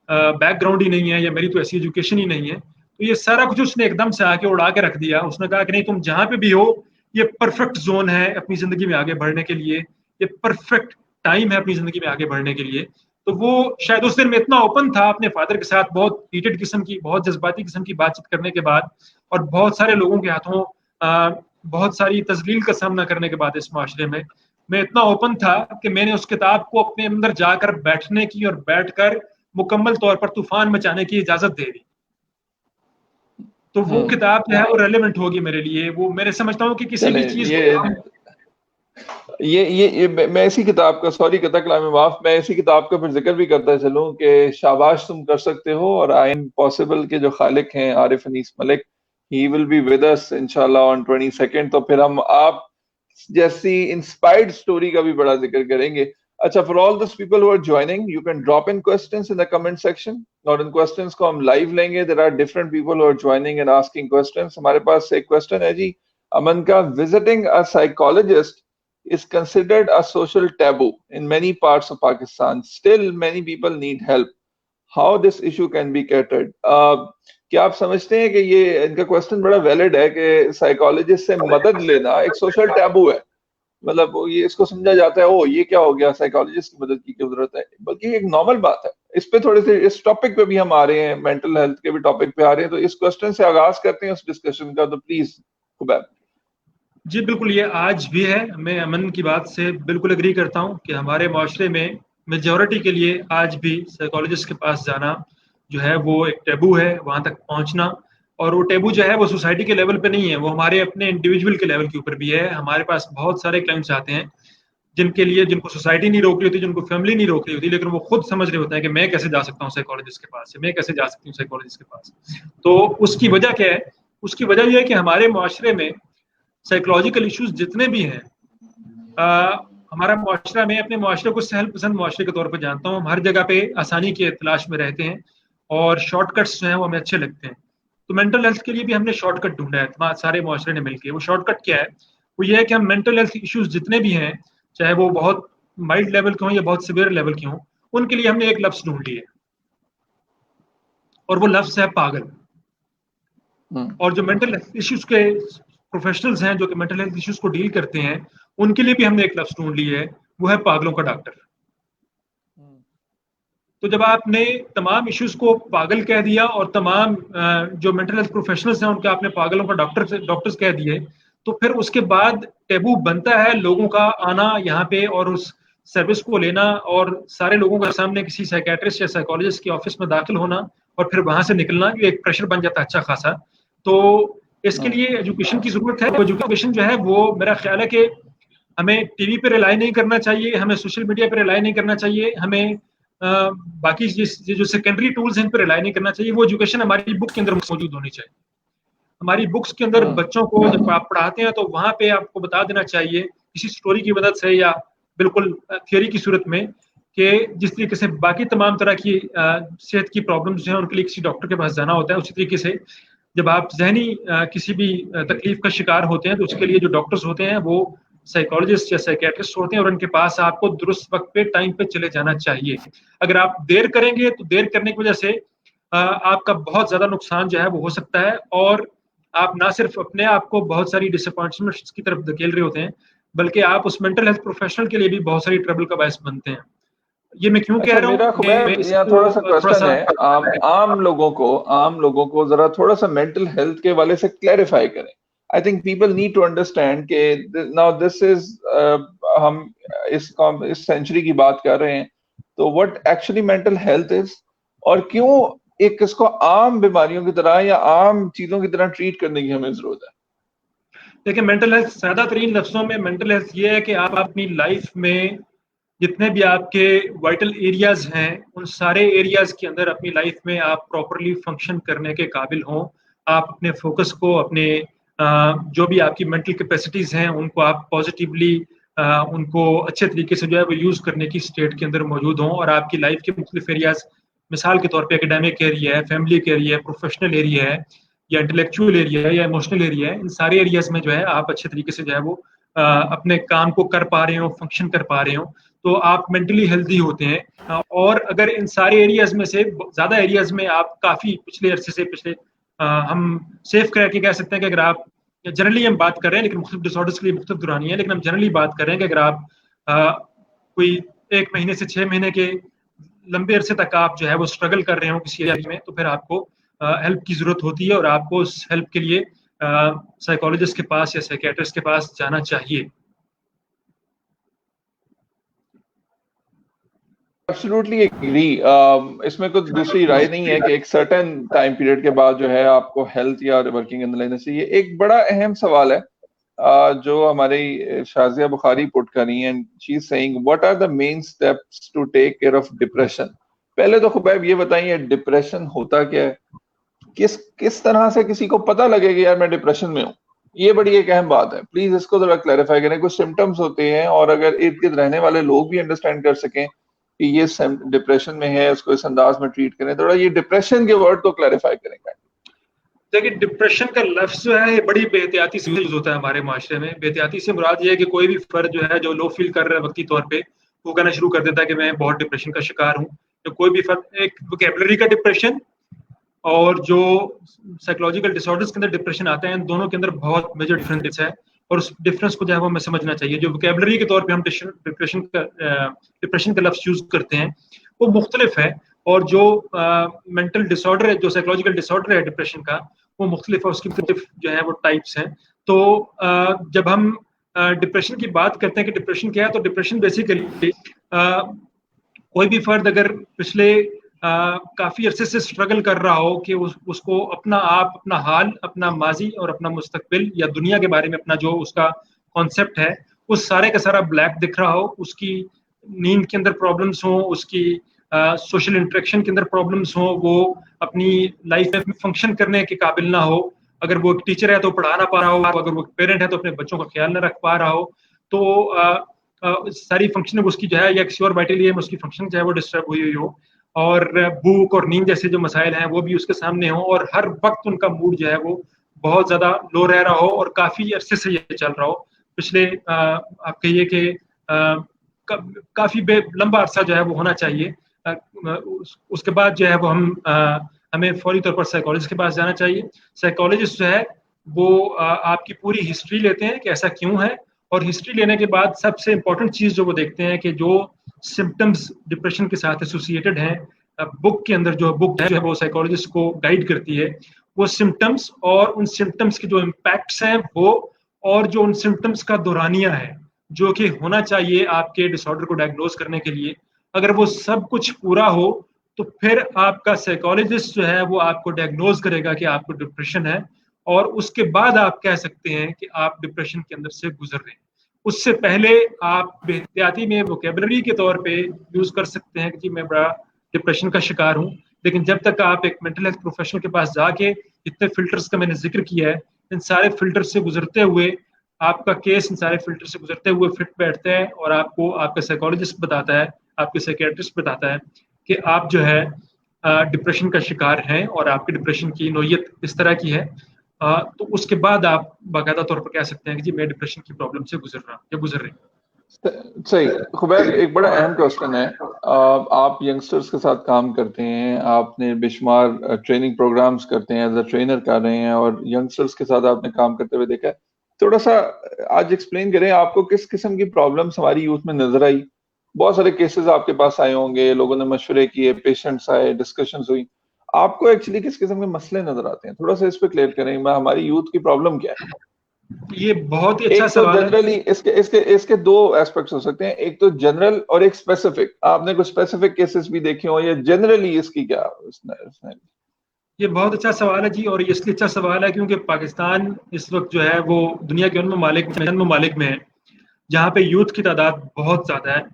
बैकग्राउंड ही नहीं है, या मेरी तो ऐसी एजुकेशन ही नहीं है, तो ये सारा कुछ उसने एकदम से आके उड़ा के रख दिया। उसने कहा कि नहीं, तुम जहां पे भी हो ये परफेक्ट जोन है अपनी जिंदगी में आगे बढ़ने के लिए, ये परफेक्ट टाइम है अपनी जिंदगी में आगे बढ़ने के लिए। तो वो शायद उस दिन में इतना ओपन था अपने फादर के साथ, बहुत हीटेड किस्म की, बहुत जज्बाती किस्म की बातचीत करने के बाद और बहुत सारे लोगों के हाथों बहुत सारी तजलील का सामना करने के बाद इस माशरे में मैं इतना ओपन था कि मैंने उस किताब को अपने अंदर जाकर बैठने की और बैठकर मुकम्मल तौर पर तूफान मचाने की इजाजत दे दी। तो वो किताब जो है वो रेलेवेंट होगी मेरे लिए। वो मेरे समझता हूँ कि किसी भी चीज
ये मैं इसी किताब का, सॉरी कतक कलाम माफ, मैं इसी किताब का फिर जिक्र भी करता चलूं कि शाबाश तुम कर सकते हो और आई एम पॉसिबल के जो खालिक हैं Arif Anees Malik, he will be with us इंशाल्लाह ऑन 22 तो फिर हम आप जैसी इंस्पायर्ड स्टोरी का भी बड़ा जिक्र करेंगे। अच्छा, for all this people who are joining, you can drop in questions in the comment section और इन क्वेश्चंस को हम लाइव लेंगे। There are different people who are joining and asking questions. हमारे पास एक क्वेश्चन है जी अमन का, visiting a psychologist is considered a social taboo in many parts of Pakistan. Still, many people need help. How this issue can be catered? क्या आप समझते हैं कि ये इनका क्वेश्चन बड़ा वैलिड है कि साइकोलॉजिस्ट से मदद लेना एक सोशल टैबू है? मतलब ये इसको समझा जाता है, ओ ये क्या हो गया, साइकोलॉजिस्ट की मदद की क्या जरूरत है, बल्कि एक नॉर्मल बात है। इस पे थोड़े से, इस टॉपिक पे भी हम आ रहे हैं, मेंटल हेल्थ के भी टॉपिक पे आ रहे हैं, तो इस क्वेश्चन से आगाज करते हैं उस डिस्कशन का। तो प्लीज खुबैब।
जी बिल्कुल, ये आज भी है। मैं अमन की बात से बिल्कुल एग्री करता हूँ कि हमारे माशरे में मेजॉरिटी के लिए आज भी साइकोलॉजिस्ट के पास जाना जो है वो एक टैबू है, वहां तक पहुंचना। और वो टैबू जो है वो सोसाइटी के लेवल पे नहीं है, वो हमारे अपने इंडिविजुअल के लेवल के ऊपर भी है। हमारे पास बहुत सारे क्लाइंट्स आते हैं जिनको सोसाइटी नहीं रोक रही होती, जिनको फैमिली नहीं रोक रही होती, लेकिन वो खुद समझ रहे होते हैं कि मैं कैसे जा सकता हूँ साइकोलॉजिस्ट के पास, मैं कैसे जा सकती हूँ साइकोलॉजिस्ट के पास। तो उसकी वजह क्या है? उसकी वजह यह है कि हमारे माशरे में साइकोलॉजिकल इश्यूज जितने भी हैं, हमारा मुआशरा, मैं अपने मुआशरे को सहल पसंद मुआशरे के तौर पर जानता हूँ। हम हर जगह पे आसानी की तलाश में रहते हैं और शॉर्टकट्स जो हैं वो हमें अच्छे लगते हैं। तो मेंटल हेल्थ के लिए भी हमने शॉर्टकट ढूंढा है सारे मुआशरे ने मिलकर। वो शॉर्टकट क्या है? वो ये है कि हम मेंटल हेल्थ इश्यूज जितने भी हैं, चाहे वो बहुत माइल्ड लेवल के हों या बहुत सिवियर लेवल के हों, उनके लिए हमने एक लफ्ज ढूंढ लिया और वो लफ्ज है पागल। और जो मेंटल हेल्थ इश्यूज के प्रोफेशनल्स हैं जो कि मेंटल हेल्थ इश्यूज को डील करते हैं, उनके लिए भी हमने एक लफ्ज ढूंढ ली है, वो है पागलों का डॉक्टर। तो जब आपने तमाम इश्यूज को पागल कह दिया और तमाम जो मेंटल हेल्थ प्रोफेशनल्स हैं उनका आपने पागलों का डॉक्टर्स कह दिए, तो फिर उसके बाद टैबू बनता है लोगों का आना यहाँ पे और उस सर्विस को लेना और सारे लोगों के सामने किसी साइकेट्रिस्ट या साइकोलॉजिस्ट के ऑफिस में दाखिल होना और फिर वहां से निकलना, ये एक प्रेशर बन जाता है अच्छा खासा। तो इसके लिए एजुकेशन की जरूरत है। एजुकेशन जो है वो मेरा ख्याल है कि हमें टीवी पे रिलाई नहीं करना चाहिए, हमें सोशल मीडिया पे रिलाई नहीं करना चाहिए, हमें बाकी जो सेकेंडरी टूल्स हैं इन पर रिलाई नहीं करना चाहिए। वो एजुकेशन हमारी बुक के अंदर मौजूद होनी चाहिए। हमारी बुक्स के अंदर बच्चों को जब आप पढ़ाते हैं तो वहां पे आपको बता देना चाहिए किसी स्टोरी की मदद से या बिल्कुल थियोरी की सूरत में कि जिस तरीके से बाकी तमाम तरह की सेहत की प्रॉब्लम्स जो है उनके लिए किसी डॉक्टर के पास जाना होता है, उसी तरीके से जब आप जहनी किसी भी तकलीफ का शिकार होते हैं तो उसके लिए जो डॉक्टर्स होते हैं वो साइकोलॉजिस्ट या साइकेट्रिस्ट होते हैं, और उनके पास आपको दुरुस्त वक्त पे टाइम पे चले जाना चाहिए। अगर आप देर करेंगे तो देर करने की वजह से आपका बहुत ज्यादा नुकसान जो है वो हो सकता है, और आप ना सिर्फ अपने आप को बहुत सारी डिसअपॉइंटमेंट्स की तरफ धकेल रहे होते हैं, बल्कि आप उस मेंटल हेल्थ प्रोफेशनल के लिए भी बहुत सारी ट्रबल का बायस बनते हैं। ये मैं क्यों कह
अच्छा,
रहा
मेरा
हूँ, मैं
खुबैब यहाँ
इसको
थोड़ा सा
थोड़ा
क्वेश्चन
सा
है। आम लोगों को जरा थोड़ा सा मेंटल हेल्थ के वाले से क्लैरिफाई करें। I think people need to understand के नाउ दिस इज हम इस सेंचुरी की बात कर रहे हैं, तो what actually mental health is, और क्यों एक इसको आम बीमारियों की तरह या आम चीजों की तरह ट्रीट करने की हमें जरूरत है।
देखिए, मेंटल हेल्थ सादा तरीन लफ्जों में मेंटल हेल्थ ये है कि आप अपनी लाइफ में जितने भी आपके वाइटल एरियाज हैं उन सारे एरियाज के अंदर अपनी लाइफ में आप प्रॉपरली फंक्शन करने के काबिल हों। आप अपने फोकस को, अपने जो भी आपकी मेंटल कैपेसिटीज हैं उनको आप पॉजिटिवली उनको अच्छे तरीके से जो है वो यूज करने की स्टेट के अंदर मौजूद हों, और आपकी लाइफ के मुख्तलिफ एरियाज, मिसाल के तौर पे एकेडमिक एरिया है, फैमिली का एरिया है, प्रोफेशनल एरिया है, या इंटेलेक्चुअल एरिया है, या इमोशनल एरिया है, इन सारे एरियाज में जो है आप अच्छे तरीके से जो है वो अपने काम को कर पा रहे हो, फंक्शन कर पा रहे हो, तो आप मेंटली हेल्दी होते हैं। और अगर इन सारे एरियाज में से ज्यादा एरियाज में आप काफी पिछले अरसे से हम सेफ कह के कह सकते हैं कि अगर आप, जनरली हम बात कर रहे हैं लेकिन मुख्तलिफ डिसऑर्डर्स के लिए मुख्तलिफ दुरानी है, लेकिन हम जनरली बात कर रहे हैं कि अगर आप कोई 1 महीने से 6 महीने के लंबे अरसे तक आप जो है वो स्ट्रगल कर रहे हो किसी एरिया में, तो फिर आपको हेल्प की जरूरत होती है, और आपको उस हेल्प के लिए साइकोलॉजिस्ट के पास या साइकेट्रिस्ट के पास जाना चाहिए।
Absolutely agree. इसमें कुछ दूसरी राय नहीं है कि एक सर्टेन टाइम पीरियड के बाद जो है आपको हेल्थ या वर्किंग अंदर लेना चाहिए। एक बड़ा अहम सवाल है जो हमारी शाजिया बुखारी पुट कर रही हैं, she is saying what are the main steps to take care of depression. पहले तो खुबैब ये बताइए डिप्रेशन होता क्या है, किस किस तरह से किसी को पता लगे कि यार मैं डिप्रेशन में हूँ। ये बड़ी एक अहम बात है, प्लीज इसको जरा क्लैरिफाई करें। कुछ सिम्टम्स होते हैं और अगर इर्द गिर्द रहने वाले लोग भी अंडरस्टैंड कर सकें कि ये डिप्रेशन में है, उसको इस अंदाज में ट्रीट करें। थोड़ा ये डिप्रेशन के वर्ड को क्लैरिफाई करें।
देखिए, डिप्रेशन का लफ्ज जो है ये बड़ी बेहतियाती से यूज होता है हमारे माशरे में। बेहतियाती से मुराद ये है कि कोई भी फर्द जो है जो लो फील कर रहा है वक्ती तौर पे, वो कहना शुरू कर देता है कि मैं बहुत डिप्रेशन का शिकार हूँ। तो कोई भी फर्द, एक वोकैबुलरी का डिप्रेशन और जो साइकोलॉजिकल डिसऑर्डर्स के अंदर डिप्रेशन आते हैं, दोनों के अंदर बहुत मेजर डिफरेंस है, और उस डिफरेंस को जो है वो हमें समझना चाहिए। जो वोकैबुलरी के तौर पे हम डिप्रेशन का लफ्ज यूज करते हैं वो मुख्तलिफ है, और जो मेंटल डिसऑर्डर है, जो साइकोलॉजिकल डिसऑर्डर है डिप्रेशन का, वो मुख्तलिफ है, उसकी मुख्तलिफ जो है वो टाइप्स हैं। तो जब हम डिप्रेशन की बात करते हैं कि डिप्रेशन क्या है, तो डिप्रेशन बेसिकली कोई भी फर्द अगर पिछले काफी अरसे से स्ट्रगल कर रहा हो कि उसको अपना आप, अपना हाल, अपना माजी और अपना मुस्तकबिल या दुनिया के बारे में अपना जो उसका कॉन्सेप्ट है, उस सारे का सारा ब्लैक दिख रहा हो, उसकी नींद के अंदर प्रॉब्लम्स हो, उसकी सोशल इंटरेक्शन के अंदर प्रॉब्लम्स हो, वो अपनी लाइफ में फंक्शन करने के काबिल ना हो, अगर वो एक टीचर है तो पढ़ा ना पा रहा हो, अगर वो पेरेंट है तो अपने बच्चों का ख्याल ना रख पा रहा हो, तो सारी फंक्शनिंग उसकी जो है, या किसी और वाइटल एरिया में उसकी फंक्शनिंग जो है वो डिस्टर्ब हुई हुई हो, और भूख और नींद जैसे जो मसाइल हैं वो भी उसके सामने हो, और हर वक्त उनका मूड जो है वो बहुत ज्यादा लो रह रहा हो, और काफी अरसे से ये चल रहा हो, पिछले आप कहिए कि काफी लंबा अरसा जो है वो होना चाहिए। उसके बाद जो है वो हमें फौरी तौर पर साइकोलॉजिस्ट के पास जाना चाहिए। साइकोलॉजिस्ट जो है वो आपकी पूरी हिस्ट्री लेते हैं कि ऐसा क्यों है, और हिस्ट्री लेने के बाद सबसे इंपॉर्टेंट चीज जो वो देखते हैं कि जो सिम्टम्स डिप्रेशन के साथ एसोसिएटेड हैं, बुक के अंदर जो बुक है जो है वो साइकोलॉजिस्ट को गाइड करती है, वो सिम्टम्स और उन सिम्टम्स के जो इम्पैक्ट्स हैं वो, और जो उन सिम्टम्स का दौरानिया है जो कि होना चाहिए आपके डिसऑर्डर को डायग्नोज करने के लिए, अगर वो सब कुछ पूरा हो तो फिर आपका साइकोलॉजिस्ट जो है वो आपको डायग्नोज करेगा कि आपको डिप्रेशन है, और उसके बाद आप कह सकते हैं कि आप डिप्रेशन के अंदर से गुजर रहे हैं। उससे पहले आप बेहतियाती में वोकैबुलरी के तौर पे यूज कर सकते हैं कि जी मैं बड़ा डिप्रेशन का शिकार हूँ, लेकिन जब तक आप एक मेंटल हेल्थ प्रोफेशनल के पास जाके इतने फिल्टर्स का मैंने जिक्र किया है, इन सारे फिल्टर से गुजरते हुए आपका केस इन सारे फिल्टर से गुजरते हुए फिट बैठता है, और आपको आपका साइकोलॉजिस्ट बताता है, आपके साइकेट्रिस्ट बताता है कि आप जो है डिप्रेशन का शिकार हैं और आपके डिप्रेशन की नोयत इस तरह की है, तो उसके बाद आप बाकायदा तौर पर कह सकते हैं कि जी मैं डिप्रेशन की प्रॉब्लम से गुजर रहा हूँ या गुजर रही हूँ।
सही। खुबैब, एक बड़ा अहम क्वेश्चन है। आप यंगस्टर्स के साथ काम करते हैं, आपने बेशुमार ट्रेनिंग प्रोग्राम्स करते हैं, एज अ ट्रेनर कर रहे हैं, और यंगस्टर्स के साथ आपने काम करते हुए देखा है। थोड़ा सा आज एक्सप्लेन करें, आपको किस किस्म की प्रॉब्लम्स हमारी यूथ में नजर आई? बहुत सारे केसेस आपके पास आए होंगे, लोगों ने मशवरे किए, पेशेंट्स आए, डिस्कशंस हुई। आपको एक्चुअली किस किस्म के मसले नजर आते हैं? थोड़ा सा इस पे क्लियर करें, हमारी यूथ की प्रॉब्लम क्या है?
ये बहुत ही अच्छा
एक तो
सवाल है।
जनरली इसके इसके इसके दो एस्पेक्ट्स हो सकते हैं, एक तो जनरल और एक स्पेसिफिक। आपने कुछ स्पेसिफिक केसेस भी देखे हो, या जनरली इसकी क्या
ये बहुत अच्छा सवाल है जी, और ये इसलिए अच्छा सवाल है क्योंकि पाकिस्तान इस वक्त जो है वो दुनिया के उन ममालिक में है जहाँ पे यूथ की तादाद बहुत ज़्यादा है।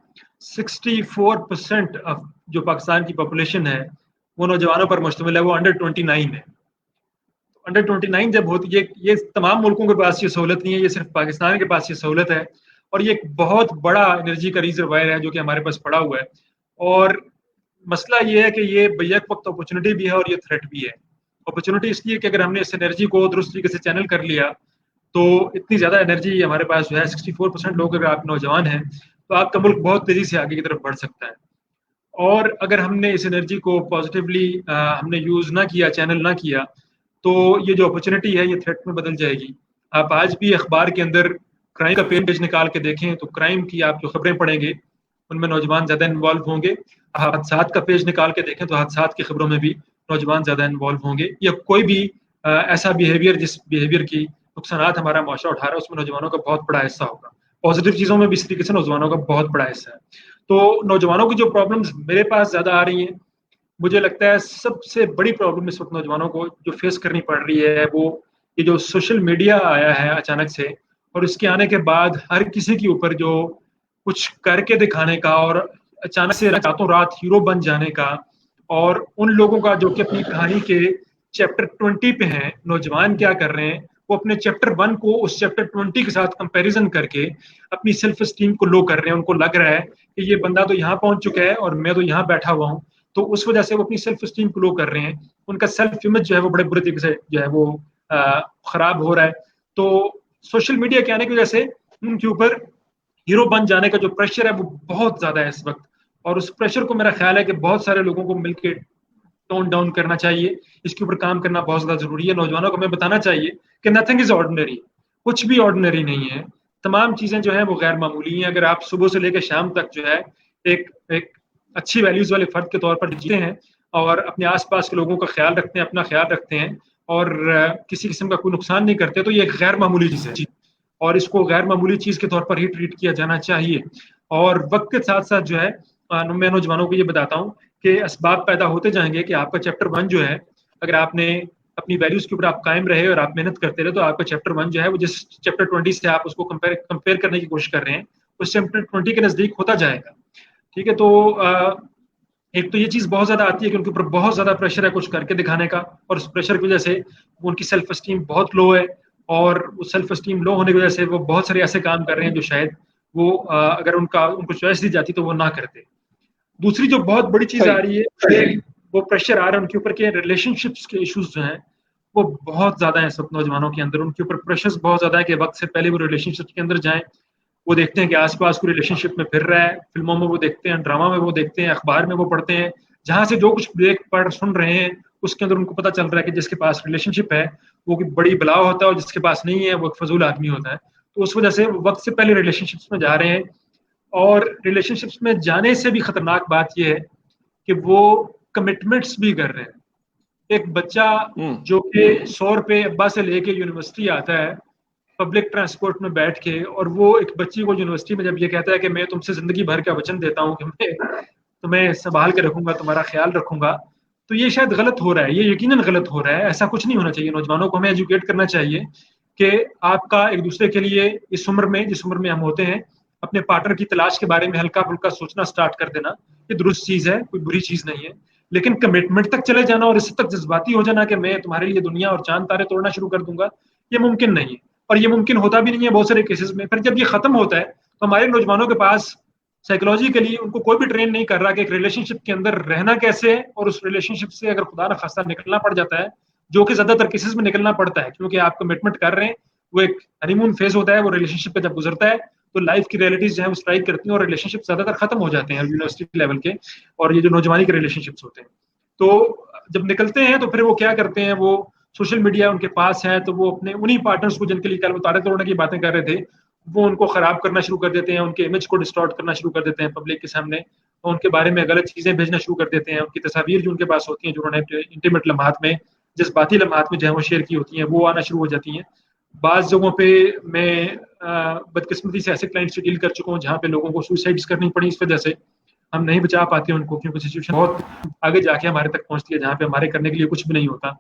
64% ऑफ जो पाकिस्तान की पॉपुलेशन है वो नौजवानों पर मुश्तमिल है, वो अंडर 29 है। अंडर 29 जब होती है, ये तमाम मुल्कों के पास ये सहूलत नहीं है, ये सिर्फ पाकिस्तान के पास ये सहूलत है। और ये एक बहुत बड़ा एनर्जी का रिजर्वायर है जो कि हमारे पास पड़ा हुआ है। और मसला ये है कि ये बैक वक्त अपॉर्चुनिटी भी है और ये थ्रेट भी है। अपॉर्चुनिटी इसलिए कि अगर हमने इस एनर्जी को दुरुस्त तरीके से चैनल कर लिया तो इतनी ज़्यादा एनर्जी हमारे पास जो है, 64% लोग अगर आप नौजवान हैं तो आपका मुल्क बहुत तेज़ी से आगे की तरफ बढ़ सकता है। और अगर हमने इस एनर्जी को पॉजिटिवली हमने यूज़ ना किया, चैनल ना किया, तो ये जो अपॉर्चुनिटी है ये थ्रेट में बदल जाएगी। आप आज भी अखबार के अंदर क्राइम का पेज निकाल के देखें तो क्राइम की आप जो खबरें पढ़ेंगे उनमें नौजवान ज़्यादा इन्वॉल्व होंगे। हादसात का पेज निकाल के देखें तो हादसात की खबरों में भी नौजवान ज़्यादा इन्वॉल्व होंगे, या कोई भी ऐसा बिहेवियर जिस बिहेवियर की नुकसानात हमारा माशरा उठा रहा है उसमें नौजवानों का बहुत बड़ा हिस्सा होगा। पॉजिटिव चीज़ों में भी इस तरीके से नौजवानों का बहुत बड़ा हिस्सा है। तो नौजवानों की जो प्रॉब्लम्स मेरे पास ज़्यादा आ रही हैं, मुझे लगता है सबसे बड़ी प्रॉब्लम इस वक्त नौजवानों को जो फेस करनी पड़ रही है वो ये जो सोशल मीडिया आया है अचानक से, और इसके आने के बाद हर किसी के ऊपर जो कुछ करके दिखाने का और अचानक से रातों रात हीरो बन जाने का, और उन लोगों का जो कि अपनी कहानी के चैप्टर 20 पे हैं, नौजवान क्या कर रहे हैं, वो अपने चैप्टर 1 को उस चैप्टर 20 के साथ कंपैरिजन करके अपनी सेल्फ स्टीम को लो कर रहे हैं। उनको लग रहा है कि ये बंदा तो यहाँ पहुंच चुका है और मैं तो यहाँ बैठा हुआ हूँ, तो उस वजह से वो अपनी सेल्फ स्टीम को लो कर रहे हैं। उनका सेल्फ इमेज जो है वो बड़े बुरे तरीके से जो है वो खराब हो रहा है। तो सोशल मीडिया के आने की वजह से उनके ऊपर हीरो बन जाने का जो प्रेशर है वो बहुत ज्यादा है इस वक्त, और उस प्रेशर को मेरा ख्याल है कि बहुत सारे लोगों को मिलकर टोन डाउन करना चाहिए। इसके ऊपर काम करना बहुत ज्यादा जरूरी है। नौजवानों को हमें बताना चाहिए कि नथिंग इज ऑर्डिनरी, कुछ भी ऑर्डिनरी नहीं है। तमाम चीजें जो है वो गैर मामूली हैं। अगर आप सुबह से लेकर शाम तक जो है एक एक अच्छी वैल्यूज वाले फर्द के तौर पर जीते हैं और अपने आसपास के लोगों का ख्याल रखते हैं, अपना ख्याल रखते हैं, और किसी किस्म का कोई नुकसान नहीं करते, तो ये एक गैर मामूली चीज है और इसको गैर मामूली चीज के तौर पर ही ट्रीट किया जाना चाहिए। और वक्त के साथ साथ जो है मैं नौजवानों को ये बताता हूँ कि असबाब पैदा होते जाएंगे कि आपका चैप्टर 1 जो है, अगर आपने अपनी वैल्यूज के ऊपर आप कायम रहे और आप मेहनत करते रहे, तो आपका चैप्टर 1 जो है वो जिस चैप्टर 20 से आप उसको कंपेयर करने की कोशिश कर रहे हैं उस चैप्टर 20 के नजदीक होता जाएगा। ठीक है, तो एक तो ये चीज बहुत ज्यादा आती है कि उनके ऊपर बहुत ज्यादा प्रेशर है कुछ करके दिखाने का, और उस प्रेशर की वजह से उनकी सेल्फ स्टीम बहुत लो है, और उस सेल्फ स्टीम लो होने की वजह से वो बहुत सारे ऐसे काम कर रहे हैं जो शायद वो अगर उनको चॉइस दी जाती तो वो ना करते। दूसरी जो बहुत बड़ी चीज आ रही है वो प्रेशर आ रहा है उनके ऊपर के रिलेशनशिप्स के इश्यूज जो हैं वो बहुत ज्यादा है सब नौजवानों के अंदर। उनके ऊपर प्रेशर बहुत ज्यादा है कि वक्त से पहले वो रिलेशनशिप के अंदर जाएं। वो देखते हैं कि आसपास कोई रिलेशनशिप में फिर रहा है, फिल्मों में वो देखते हैं, ड्रामा में वो देखते हैं, अखबार में वो पढ़ते हैं, जहां से जो कुछ देख पढ़ सुन रहे हैं उसके अंदर उनको पता चल रहा है कि जिसके पास रिलेशनशिप है वो कोई बड़ी बला होता है और जिसके पास नहीं है वो एक फजूल आदमी होता है। तो उस वजह से वो वक्त से पहले रिलेशनशिप्स में जा रहे हैं, और रिलेशनशिप्स में जाने से भी खतरनाक बात यह है कि वो कमिटमेंट्स भी कर रहे हैं। एक बच्चा जो कि 100 रुपए अब्बा से लेके यूनिवर्सिटी आता है पब्लिक ट्रांसपोर्ट में बैठ के, और वो एक बच्ची को यूनिवर्सिटी में जब ये कहता है कि मैं तुमसे जिंदगी भर का वचन देता हूँ कि मैं तुम्हें संभाल के रखूंगा, तुम्हारा ख्याल रखूंगा, तो ये शायद गलत हो रहा है, ये यकीनन गलत हो रहा है। ऐसा कुछ नहीं होना चाहिए। नौजवानों को हमें एजुकेट करना चाहिए कि आपका एक दूसरे के लिए इस उम्र में, जिस उम्र में हम होते हैं, अपने पार्टनर की तलाश के बारे में हल्का फुल्का सोचना स्टार्ट कर देना, ये दुरुस्त चीज है, कोई बुरी चीज नहीं है। लेकिन कमिटमेंट तक चले जाना और इससे तक जज्बाती हो जाना कि मैं तुम्हारे लिए दुनिया और चांद तारे तोड़ना शुरू कर दूंगा, ये मुमकिन नहीं है, और ये मुमकिन होता भी नहीं है बहुत सारे केसेस में। फिर जब ये खत्म होता है तो हमारे नौजवानों के पास साइकोलॉजिकली उनको कोई भी ट्रेन नहीं कर रहा कि एक रिलेशनशिप के अंदर रहना कैसे है, और उस रिलेशनशिप से अगर खुदा न खास्ता निकलना पड़ जाता है, जो कि ज्यादातर केसेस में निकलना पड़ता है क्योंकि आप कमिटमेंट कर रहे हैं, वो एक हनीमून फेज होता है, वो रिलेशनशिप का जब गुजरता है तो लाइफ की रियलिटीज जो है वो स्ट्राइक करती हैं और रिलेशनशिप ज्यादातर खत्म हो जाते हैं यूनिवर्सिटी लेवल के, और ये जो नौजवानी के रिलेशनशिप्स होते हैं। तो जब निकलते हैं तो फिर वो क्या करते हैं, वो सोशल मीडिया उनके पास है तो वो अपने उन्हीं पार्टनर्स को जिनके लिए कल वो तारे तोड़ने की बातें कर रहे थे, वो उनको खराब करना शुरू कर देते हैं, उनके इमेज को डिस्टॉर्ट करना शुरू कर देते हैं पब्लिक के सामने, और उनके बारे में गलत चीजें भेजना शुरू कर देते हैं। उनकी तस्वीर जो उनके पास होती हैं, जो उन्होंने इंटीमेट लम्हात में, जज्बाती लम्हात में जो है वो शेयर की होती हैं, वो आना शुरू हो जाती हैं। बाज जगहों पे मैं बदकिस्मती से ऐसे क्लाइंट से डील कर चुका हूँ जहाँ पे लोगों को सुसाइड्स करनी पड़ी इस वजह से। हम नहीं बचा पाते उनको क्योंकि सिचुएशन बहुत आगे जाके हमारे तक पहुंचती है जहाँ पे हमारे करने के लिए कुछ भी नहीं होता।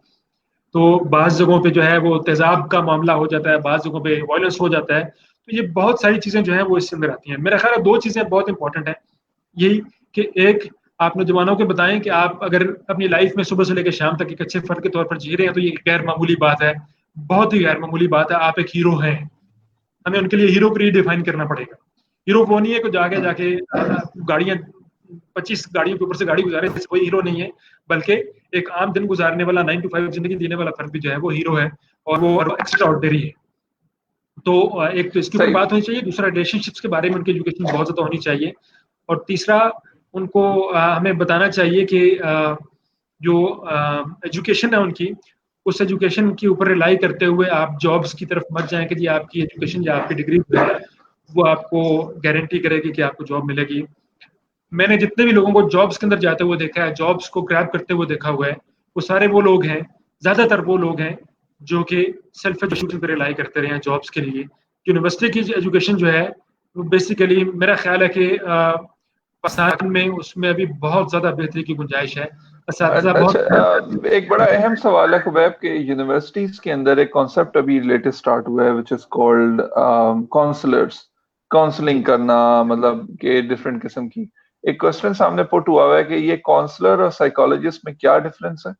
तो बाज़ जगहों पे जो है वो तेजाब का मामला हो जाता है, बाज़ जगहों पे वायलेंस हो जाता है। तो ये बहुत सारी चीजें जो है वो इससे अंदर आती हैं। मेरा ख्याल है दो चीजें बहुत इंपॉर्टेंट है, यही कि एक, आप नौजवानों को बताएं कि आप अगर अपनी लाइफ में सुबह से लेकर शाम तक एक अच्छे फर्द के तौर पर जी रहे हैं तो ये गैर मामूली बात है, बहुत ही गैर मामूली बात है। आप एक हीरो हैं, हमें उनके लिए हीरो को रीडिफाइन करना पड़ेगा। हीरो वो नहीं है कि जाके जाके गाड़ियां 25 गाड़ियों के ऊपर से गाड़ी गुजारे, कोई हीरो नहीं है, बल्कि एक आम दिन गुजारने वाला 9 to 5 जिंदगी जीने वाला फर्द भी जो है वो हीरो है, और वो एक्स्ट्रा ऑर्डिनरी है। तो एक तो इसके ऊपर बात होनी चाहिए, दूसरा रिलेशनशिप्स के बारे में उनकी एजुकेशन बहुत ज्यादा होनी चाहिए, और तीसरा उनको हमें बताना चाहिए कि जो एजुकेशन है उनकी, उस एजुकेशन के ऊपर रिलाई करते हुए आप जॉब्स की तरफ मत जाएं कि जी आपकी एजुकेशन या आपकी डिग्री है वो आपको गारंटी करेगी कि आपको जॉब मिलेगी। मैंने जितने भी लोगों को जॉब्स के अंदर जाते हुए देखा है, जॉब्स को ग्रैब करते हुए देखा हुआ है, वो सारे वो लोग हैं, ज्यादातर वो लोग हैं जो कि सेल्फ एजुकेशन पर रिलाई करते रहे हैं जॉब्स के लिए। यूनिवर्सिटी की एजुकेशन जो है वो बेसिकली मेरा ख्याल है कि पाकिस्तान में उसमें अभी बहुत ज्यादा बेहतरी की गुंजाइश है।
अच्छा, एक बड़ा अहम सवाल है खुबैब के यूनिवर्सिटीज के अंदर एक कॉन्सेप्ट अभी लेटेस्ट स्टार्ट हुआ है which is called counsellors, counselling करना, मतलब कि डिफरेंट किस्म की। एक क्वेश्चन सामने पुट हुआ है कि ये काउंसलर और साइकोलॉजिस्ट में क्या डिफरेंस है,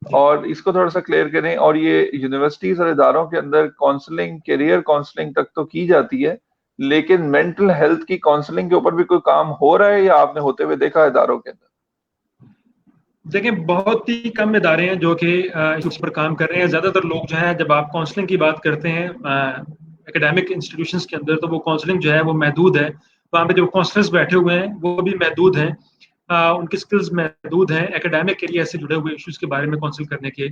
और इसको थोड़ा सा क्लियर करें। और ये यूनिवर्सिटीज और इदारों के अंदर काउंसलिंग, करियर काउंसलिंग तक तो की जाती है, लेकिन मेंटल हेल्थ की काउंसलिंग के ऊपर भी कोई काम हो रहा है या आपने होते हुए देखा है इदारों के अंदर?
देखिए, बहुत ही कम इदारे हैं जो कि इस पर काम कर रहे हैं। ज्यादातर लोग जो है, जब आप काउंसलिंग की बात करते हैं एकेडमिक इंस्टीट्यूशंस के अंदर, तो वो काउंसलिंग जो है वो महदूद है। वहाँ पे जो काउंसलर्स बैठे हुए हैं वो भी महदूद हैं, उनकी स्किल्स महदूद हैं एकेडमिक एरिया से जुड़े हुए इश्यूज के बारे में काउंसिल करने के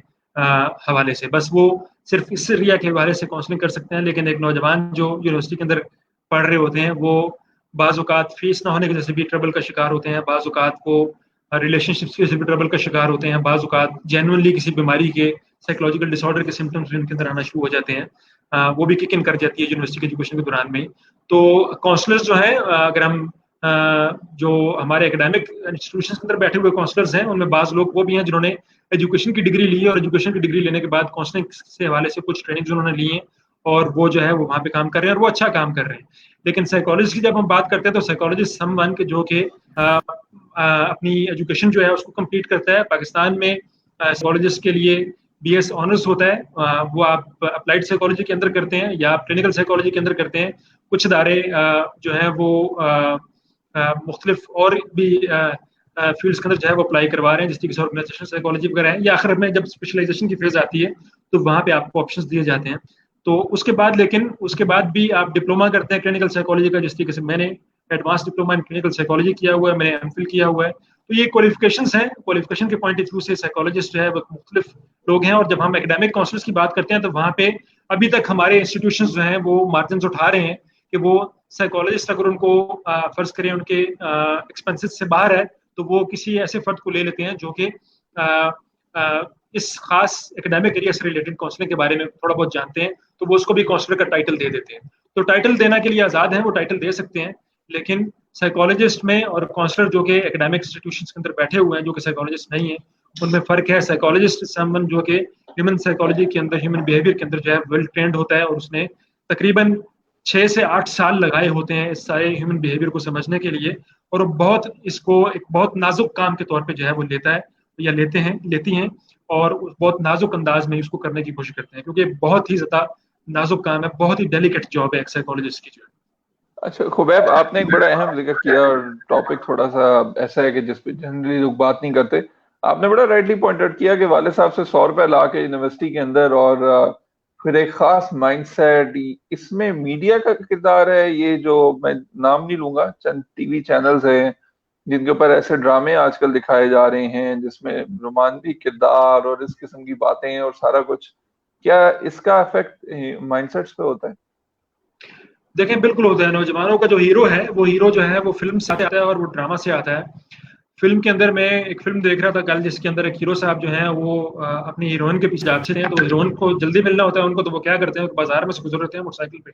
हवाले से। बस वो सिर्फ इस एरिया के हवाले से काउंसलिंग कर सकते हैं, लेकिन एक नौजवान जो यूनिवर्सिटी के अंदर पढ़ रहे होते हैं वो बाज़ औक़ात फीस ना होने की वजह से भी ट्रबल का शिकार होते हैं, बाज़ औक़ात को रिलेशनशिप्स के भी ट्रबल का शिकार होते हैं, बाज़ औक़ात जेन्युइनली किसी बीमारी के, साइकोलॉजिकल डिसऑर्डर के सिम्टम्स भी उनके अंदर आना शुरू हो जाते हैं। वो भी किक इन कर जाती है यूनिवर्सिटी के एजुकेशन के दौरान में। तो काउंसलर्स जो हैं, अगर हम जो हमारे एकेडमिक इंस्टीट्यूशन के अंदर बैठे हुए काउंसलर्स हैं, उनमें बाज़ लोग वो भी हैं जिन्होंने एजुकेशन की डिग्री ली है, और एजुकेशन की डिग्री लेने के बाद काउंसलिंग से हवाले से कुछ ट्रेनिंग्स उन्होंने ली हैं, और वो जो है वो वहाँ पे काम कर रहे हैं और वो अच्छा काम कर रहे हैं। लेकिन साइकोलॉजिस्ट की जब हम बात करते हैं तो साइकोलॉजिस्ट समवन के जो कि अपनी एजुकेशन जो है उसको कंप्लीट करता है। पाकिस्तान में साइकोलॉजिस्ट के लिए BS ऑनर्स होता है, वो आप अप्लाइड साइकोलॉजी के अंदर करते हैं या आप क्लिनिकल साइकोलॉजी के अंदर करते हैं। कुछ इदारे जो है वो मुख्तलिफ और भी फील्ड्स के अंदर जो है वो अप्लाई करवा रहे हैं, जिस तरीके से ऑर्गेनाइजेशन साइकोलॉजी वगैरह है, या आखिर में जब स्पेशलाइजेशन की फेज आती है तो वहाँ पे आपको ऑप्शंस दिए जाते हैं। तो उसके बाद, लेकिन उसके बाद भी आप डिप्लोमा करते हैं क्लिनिकल साइकोलॉजी का, जिस तरीके से मैंने advance diploma in clinical psychology किया हुआ है, मैंने MPhil किया हुआ है। तो ये क्वालिफिकेशंस हैं, क्वालिफिकेशन के पॉइंट ऑफ व्यू से साइकोलॉजिस्ट जो है वो मुख्तलिफ लोग हैं। और जब हम एकेडमिक काउंसलर्स की बात करते हैं तो वहाँ पे अभी तक हमारे इंस्टीट्यूशंस जो हैं वो मार्जिन उठा रहे हैं कि वो साइकोलॉजिस्ट अगर उनको फर्ज करें उनके एक्सपेंसेस से बाहर है तो वो किसी ऐसे फर्द को ले लेते हैं जो कि इस खास एकेडमिक एरिया से रिलेटेड काउंसलिंग के बारे में थोड़ा बहुत जानते हैं, तो वो उसको भी काउंसलर का टाइटल दे देते हैं। तो टाइटल देना के लिए आज़ाद हैं, वो टाइटल दे सकते हैं, लेकिन साइकोलॉजिस्ट में और काउंसलर जो कि एकेडमिक इंस्टीट्यूशंस के अंदर बैठे हुए हैं जो कि साइकोलॉजिस्ट नहीं है, उनमें फ़र्क है। साइकोलॉजिस्ट समवन जो कि ह्यूमन साइकोलॉजी के अंदर, ह्यूमन बिहेवियर के अंदर जो है वेल ट्रेंड होता है, और उसने तकरीबन 6 से 8 साल लगाए होते हैं इस सारे ह्यूमन बिहेवियर को समझने के लिए, और वो बहुत इसको एक बहुत नाजुक काम के तौर पे जो है वो लेता है या लेती हैं, और बहुत नाजुक अंदाज में इसको करने की कोशिश करते हैं, क्योंकि बहुत ही ज्यादा नाजुक काम है, बहुत ही डेलिकेट जॉब है एक साइकोलॉजिस्ट की जो है।
अच्छा खुबैब, आपने एक बड़ा अहम जिक्र किया और टॉपिक थोड़ा सा ऐसा है कि जिस पे जनरली लोग बात नहीं करते। आपने बड़ा राइटली पॉइंट आउट किया कि वाले साहब से 100 रुपए ला के यूनिवर्सिटी के अंदर, और फिर एक खास माइंडसेट, इसमें मीडिया का किरदार है। ये जो मैं नाम नहीं लूंगा, चंद टीवी चैनल्स हैं जिनके ऊपर ऐसे ड्रामे आजकल दिखाए जा रहे हैं जिसमें रोमांटिक किरदार और इस किस्म की बातें और सारा कुछ, क्या इसका इफेक्ट माइंडसेट्स पे होता है?
देखें, बिल्कुल होता है। नौजवानों का जो हीरो है, वो हीरो जो है वो फिल्म से आता है और वो ड्रामा से आता है। फिल्म के अंदर मैं एक फिल्म देख रहा था कल, जिसके अंदर एक हीरो साहब जो हैं वो अपनी हीरोइन के पीछे जाते हैं। तो हीरोइन को जल्दी मिलना होता है उनको, तो वो क्या करते हैं, बाजार में से गुजर रहे हैं मोटरसाइकिल पे,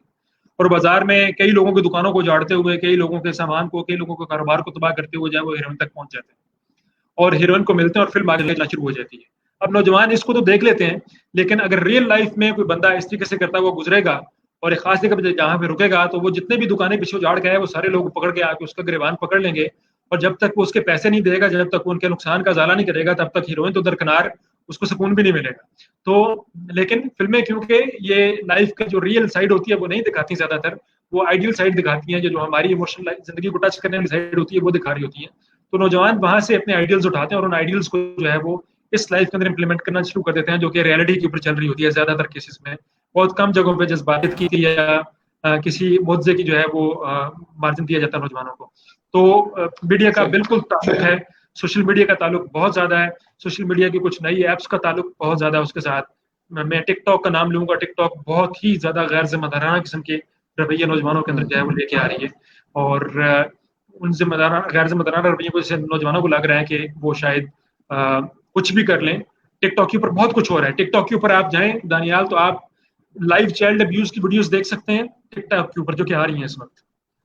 और बाजार में कई लोगों की दुकानों को उजाड़ते हुए, कई लोगों के सामान को, कई लोगों के कारोबार को तबाह करते हुए जो है वो हीरोइन तक पहुंच जाते हैं और हीरोइन को मिलते हैं और फिल्म आगे चलना शुरू हो जाती है। अब नौजवान इसको तो देख लेते हैं, लेकिन अगर रियल लाइफ में कोई बंदा इस तरीके से करता हुआ गुजरेगा और एक खास जगह पे जहाँ पे रुकेगा, तो वो जितने भी दुकानें पीछे उजाड़ के आए वो सारे लोग पकड़ के आके उसका गिरबान पकड़ लेंगे, और जब तक वो उसके पैसे नहीं देगा, जब तक वो उनके नुकसान का ज़ाला नहीं करेगा, तब तक हीरोइन तो दरकिनार, उसको सुकून भी नहीं मिलेगा। तो लेकिन फिल्में क्योंकि ये लाइफ का जो रियल साइड होती है वो नहीं दिखाती ज्यादातर, वो आइडियल साइड दिखाती हैं, जो हमारी इमोशनल जिंदगी को टच करने वाली साइड होती है वो दिखा रही होती है। तो नौजवान वहां से अपने आइडियल्स उठाते हैं और उन आइडियल्स को जो है वो इस लाइफ के अंदर इंप्लीमेंट करना शुरू कर देते हैं, जो कि रियलिटी के ऊपर चल रही होती है ज्यादातर केसेस में। बहुत कम जगहों पे जज्बात की या किसी मुद्दे की जो है वो मार्जिन दिया जाता है नौजवानों को। तो मीडिया का
सही।
बिल्कुल ताल्लुक है, सोशल मीडिया का ताल्लुक बहुत ज्यादा है, सोशल मीडिया की कुछ नई ऐप्स का ताल्लुक बहुत ज्यादा है उसके साथ। मैं टिकटॉक का नाम लूंगा, टिकटॉक बहुत ही ज्यादा गैर जिम्मेदाराना किस्म के रवैये नौजवानों के अंदर जो है वो लेके आ रही है, और उन जिम्मेदार गैर जिम्मेदाराना रवैये को जैसे नौजवानों को लग रहा है कि वो शायद कुछ भी कर लें। टिकटॉक के ऊपर बहुत कुछ हो रहा है। टिकटॉक के ऊपर आप जाएं दानियाल, तो आप लाइव चाइल्ड अब्यूज की वीडियोस देख सकते हैं टिकटॉक के ऊपर, जो कि आ रही हैं इस वक्त,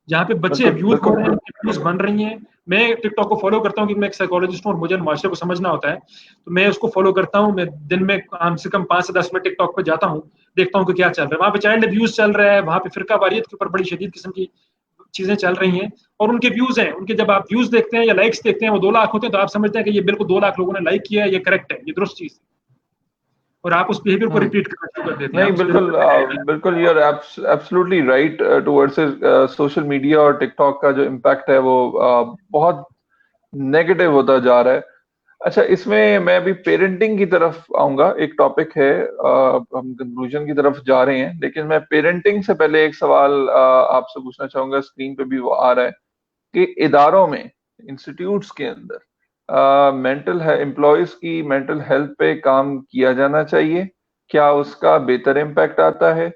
जहाँ पे बच्चे
बिल्कुल
अब्यूज हो
बिल्कुल।
रहे हैं, वीडियोस बन रही हैं। मैं टिकटॉक को फॉलो करता हूँ क्योंकि मैं एक साइकोलॉजिस्ट हूँ और मुझे माशरे को समझना होता है, तो मैं उसको फॉलो करता हूँ। मैं दिन में कम से कम 5 से 10 मिनट टिकटॉक पे जाता हूँ, देखता हूँ कि क्या चल रहा है वहाँ पे। चाइल्ड अब्यूज चल रहा है वहाँ पे, फिरका वारियत के ऊपर बड़ी शदीद किस्म की चीजें चल रही हैं, और उनके व्यूज हैं, उनके जब आप व्यूज देखते हैं या लाइक्स देखते हैं वो 2 लाख होते हैं, तो आप समझते हैं कि ये बिल्कुल 2 लाख लोगों ने लाइक किया है, ये करेक्ट है, ये दुरुस्त चीज है, और आप उस बिहेवियर को
हम्म।
रिपीट करना शुरू कर देते हैं,
नहीं,
आप उस
बिल्कुल बिल्कुल, you are absolutely right towards social media और टिकटॉक का जो इम्पैक्ट है वो बहुत नेगेटिव होता जा रहा है। अच्छा, इसमें मैं अभी पेरेंटिंग की तरफ आऊंगा, एक टॉपिक है, हम कंक्लूजन की तरफ जा रहे हैं, लेकिन मैं पेरेंटिंग से पहले एक सवाल आपसे पूछना चाहूंगा, स्क्रीन पे भी वो आ रहा है कि इदारों में, इंस्टीट्यूट्स के अंदर मेंटल है एम्प्लॉयज की मेंटल हेल्थ पे काम किया जाना चाहिए? क्या उसका बेहतर इम्पैक्ट आता है?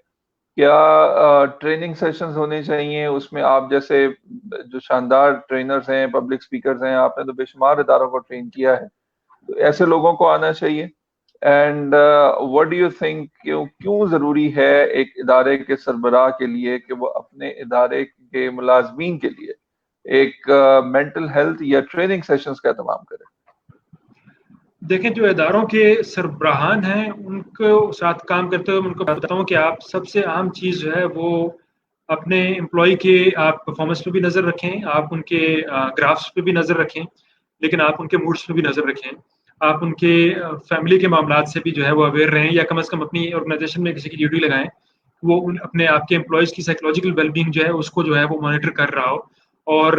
क्या ट्रेनिंग सेशंस होने चाहिए उसमें? आप जैसे जो शानदार ट्रेनर्स हैं, पब्लिक स्पीकर्स हैं, आपने तो बेशुमार इदारों को ट्रेन किया है, तो ऐसे लोगों को आना चाहिए। And what do you think, क्यों क्यों जरूरी है एक इदारे के सरबराह के लिए कि वो अपने इदारे के मुलाजमीन के लिए एक मेंटल हेल्थ या ट्रेनिंग सेशंस का एहतमाम करें?
देखें, जो इदारों के सरबराहान हैं उनको साथ काम करते हुए उनको बताता हूँ कि आप सबसे अहम चीज़ जो है वो अपने एम्प्लॉय के आप परफॉर्मेंस पे भी नज़र रखें, आप उनके ग्राफ्स पे भी नज़र रखें, लेकिन आप उनके मूड्स पे भी नज़र रखें। आप उनके फैमिली के मामलात से भी जो है वो अवेयर रहें, या कम से कम अपनी ऑर्गेनाइजेशन में किसी की ड्यूटी लगाएं, वो अपने आपके एम्प्लॉयज़ की साइकोलॉजिकल वेलबींग जो है उसको जो है वो मॉनिटर कर रहा हो। और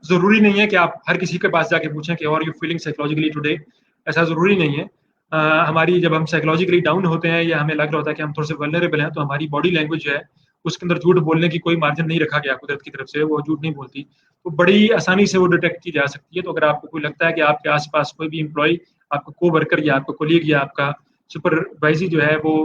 ज़रूरी नहीं है कि आप हर किसी के पास जाके पूछें कि और यू फीलिंग साइकोलॉजिकली टुडे, ऐसा ज़रूरी नहीं है। हमारी जब हम साइकोलॉजिकली डाउन होते हैं या हमें लग रहा होता है कि हम थोड़े से वल्नरेबल हैं, तो हमारी बॉडी लैंग्वेज जो है उसके अंदर झूठ बोलने की कोई मार्जिन नहीं रखा गया कुदरत की तरफ से, वो झूठ नहीं बोलती, तो बड़ी आसानी से वो डिटेक्ट की जा सकती है। तो अगर आपको कोई लगता है कि आपके आसपास कोई भी एम्प्लॉय, आपका को वर्कर या आपका कोलीग या आपका सुपरवाइजर जो है वो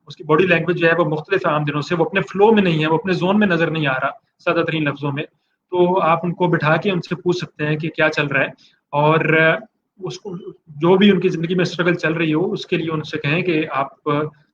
उसकी बॉडी लैंग्वेज जो है वो मुख्तलिफ आम दिनों से वो अपने फ्लो में नहीं है, वो अपने जोन में नजर नहीं आ रहा सादा तरीन लफ्जों में, तो आप उनको बिठा के उनसे पूछ सकते हैं कि क्या चल रहा है, और उसको जो भी उनकी जिंदगी में स्ट्रगल चल रही हो उसके लिए उनसे कहें कि आप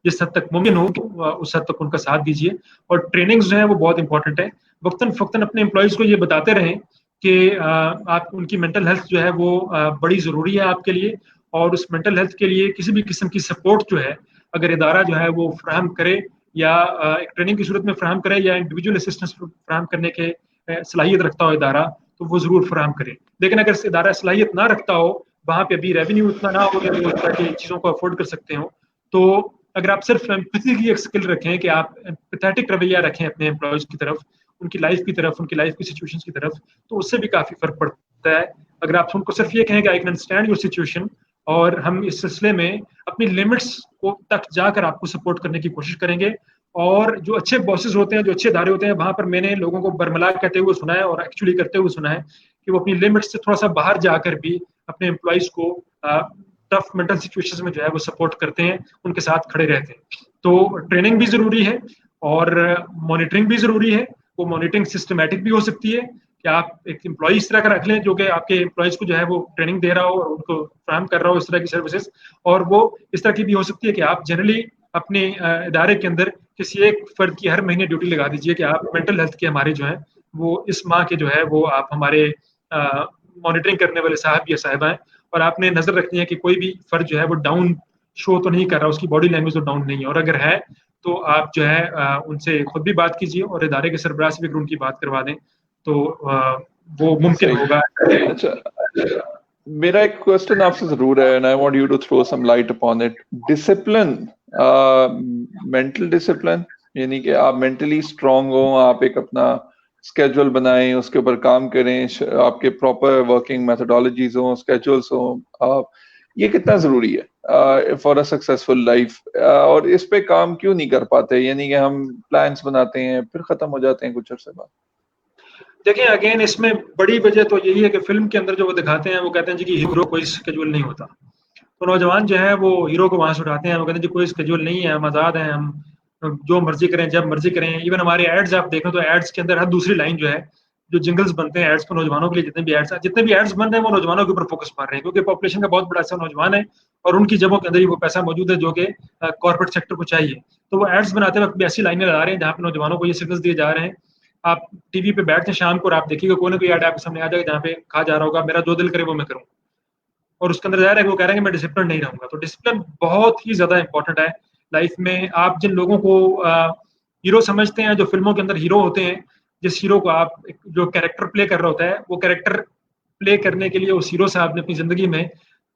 जिस हद तक मुमकिन हो उस हद तक उनका साथ दीजिए। और ट्रेनिंग्स जो है वो बहुत इंपॉर्टेंट है, वक्तन फक्तन अपने एम्प्लॉयज को ये बताते रहें कि आप उनकी मेंटल हेल्थ जो है वो बड़ी ज़रूरी है आपके लिए, और उस मेंटल हेल्थ के लिए किसी भी किस्म की सपोर्ट जो है अगर इदारा जो है वो फ्राहम करे, या एक ट्रेनिंग की सूरत में फ्राहम करे, या इंडिविजुअल असिस्टेंस फ्राहम करने के सलाहियत रखता हो इदारा, तो वो जरूर फ्राहम करे। लेकिन अगर इदारा सलाहियत ना रखता हो, वहां पे अभी रेवेन्यू इतना ना हो कि वो इस तरह की चीज़ों को अफोर्ड कर सकते हो, तो अगर आप सिर्फ एम्पैथी की एक स्किल रखें कि आप पैथेटिक रवैया रखें अपने एम्प्लॉयज की तरफ, उनकी लाइफ की तरफ, उनकी लाइफ की सिचुएशंस की तरफ, तो उससे भी काफी फर्क पड़ता है। अगर आप उनको सिर्फ ये कहें कि I can understand your situation, और हम इस सिलसिले में अपनी लिमिट्स को तक जाकर आपको सपोर्ट करने की कोशिश करेंगे। और जो अच्छे बॉसेस होते हैं, जो अच्छे इदारे होते हैं, वहां पर मैंने लोगों को बरमला कहते हुए सुना है और एक्चुअली करते हुए सुना है कि वो अपनी लिमिट से थोड़ा सा बाहर जाकर भी अपने एम्प्लॉइज को टफ मेंटल सिचुएशंस में जो है वो सपोर्ट करते हैं, उनके साथ खड़े रहते हैं। तो ट्रेनिंग भी जरूरी है और मॉनिटरिंग भी जरूरी है। वो मॉनिटरिंग सिस्टमेटिक भी हो सकती है कि आप एक एम्प्लॉय इस तरह का रख लें जो कि आपके एम्प्लॉयज को जो है वो ट्रेनिंग दे रहा हो और उनको फ्राहम कर रहा हो इस तरह की सर्विसेज, और वो इस तरह की भी हो सकती है कि आप जनरली अपने इदारे के अंदर किसी एक फर्द की हर महीने ड्यूटी लगा दीजिए कि आप मेंटल हेल्थ के हमारे जो है वो इस माह के जो है वो आप हमारे मॉनिटरिंग करने वाले साहब या साहिबा हैं, और आपने नजर रखनी है कि कोई भी फर्द जो है वो डाउन शो तो नहीं कर रहा, उसकी बॉडी लैंग्वेज तो डाउन नहीं है, और अगर है तो आप जो है उनसे खुद भी बात कीजिए और इदारे के सरबराह से भी अगर उनकी बात करवा दें तो वो मुमकिन होगा।
अच्छा, मेरा एक क्वेश्चन आपसे जरूर है and I want you to throw some light upon it. Discipline, mental discipline, यानी कि आप मेंटली स्ट्रांग हो, आप एक अपना स्केड्यूल बनाएं, उसके ऊपर काम करें, आपके प्रॉपर वर्किंग मेथोडोलॉजीज हो, स्केड्यूल्स हो, ये कितना जरूरी है फॉर अ सक्सेसफुल लाइफ, और इस पे काम क्यों नहीं कर पाते? यानी कि हम प्लान्स बनाते हैं फिर खत्म हो जाते हैं कुछ अरसे बाद।
देखिए अगेन इसमें बड़ी वजह तो यही है कि फिल्म के अंदर जो वो दिखाते हैं वो कहते हैं जी कि हीरो कोई स्केड्यूल नहीं होता, तो नौजवान जो है वो हीरो को वहां से उठाते हैं, वो कहते हैं जी कोई स्केड्यूल नहीं है, हम आजाद हैं, हम जो मर्जी करें जब मर्जी करें। इवन हमारे एड्स आप देखें तो एड्स के अंदर हर दूसरी लाइन जो है, जो जिंगल्स बनते हैं एड्स को नौजवानों के लिए, जितने भी एड्स बन रहे हैं वो नौजवानों के ऊपर फोकस मार रहे हैं, क्योंकि पॉपुलेशन का बहुत बड़ा हिस्सा नौजवान है और उनकी जेबों के अंदर ही वो पैसा मौजूद है जो कि कॉर्पोरेट सेक्टर को चाहिए। तो वो एड्स बनाते वक्त भी ऐसी लाइनें लगा रहे हैं जहाँ पे नौजवानों को ये सिग्नल्स दिए जा रहे हैं। आप टीवी पे बैठते हैं शाम को और आप देखिएगा कोई ना कोई ऐड आपके सामने आ जाएगा जहाँ पे कहा जा रहा होगा मेरा जो दिल करे वो मैं करूँ, और उसके अंदर जाहिर है वो कह रहे हैं कि मैं डिसिप्लिन नहीं रहूंगा। तो डिसिप्लिन बहुत ही ज्यादा इंपॉर्टेंट है लाइफ में। आप जिन लोगों को हीरो समझते हैं, जो फिल्मों के अंदर हीरो होते हैं, जिस हीरो को आप जो कैरेक्टर प्ले कर रहा होता है, वो कैरेक्टर प्ले करने के लिए उस हीरो साहब ने अपनी जिंदगी में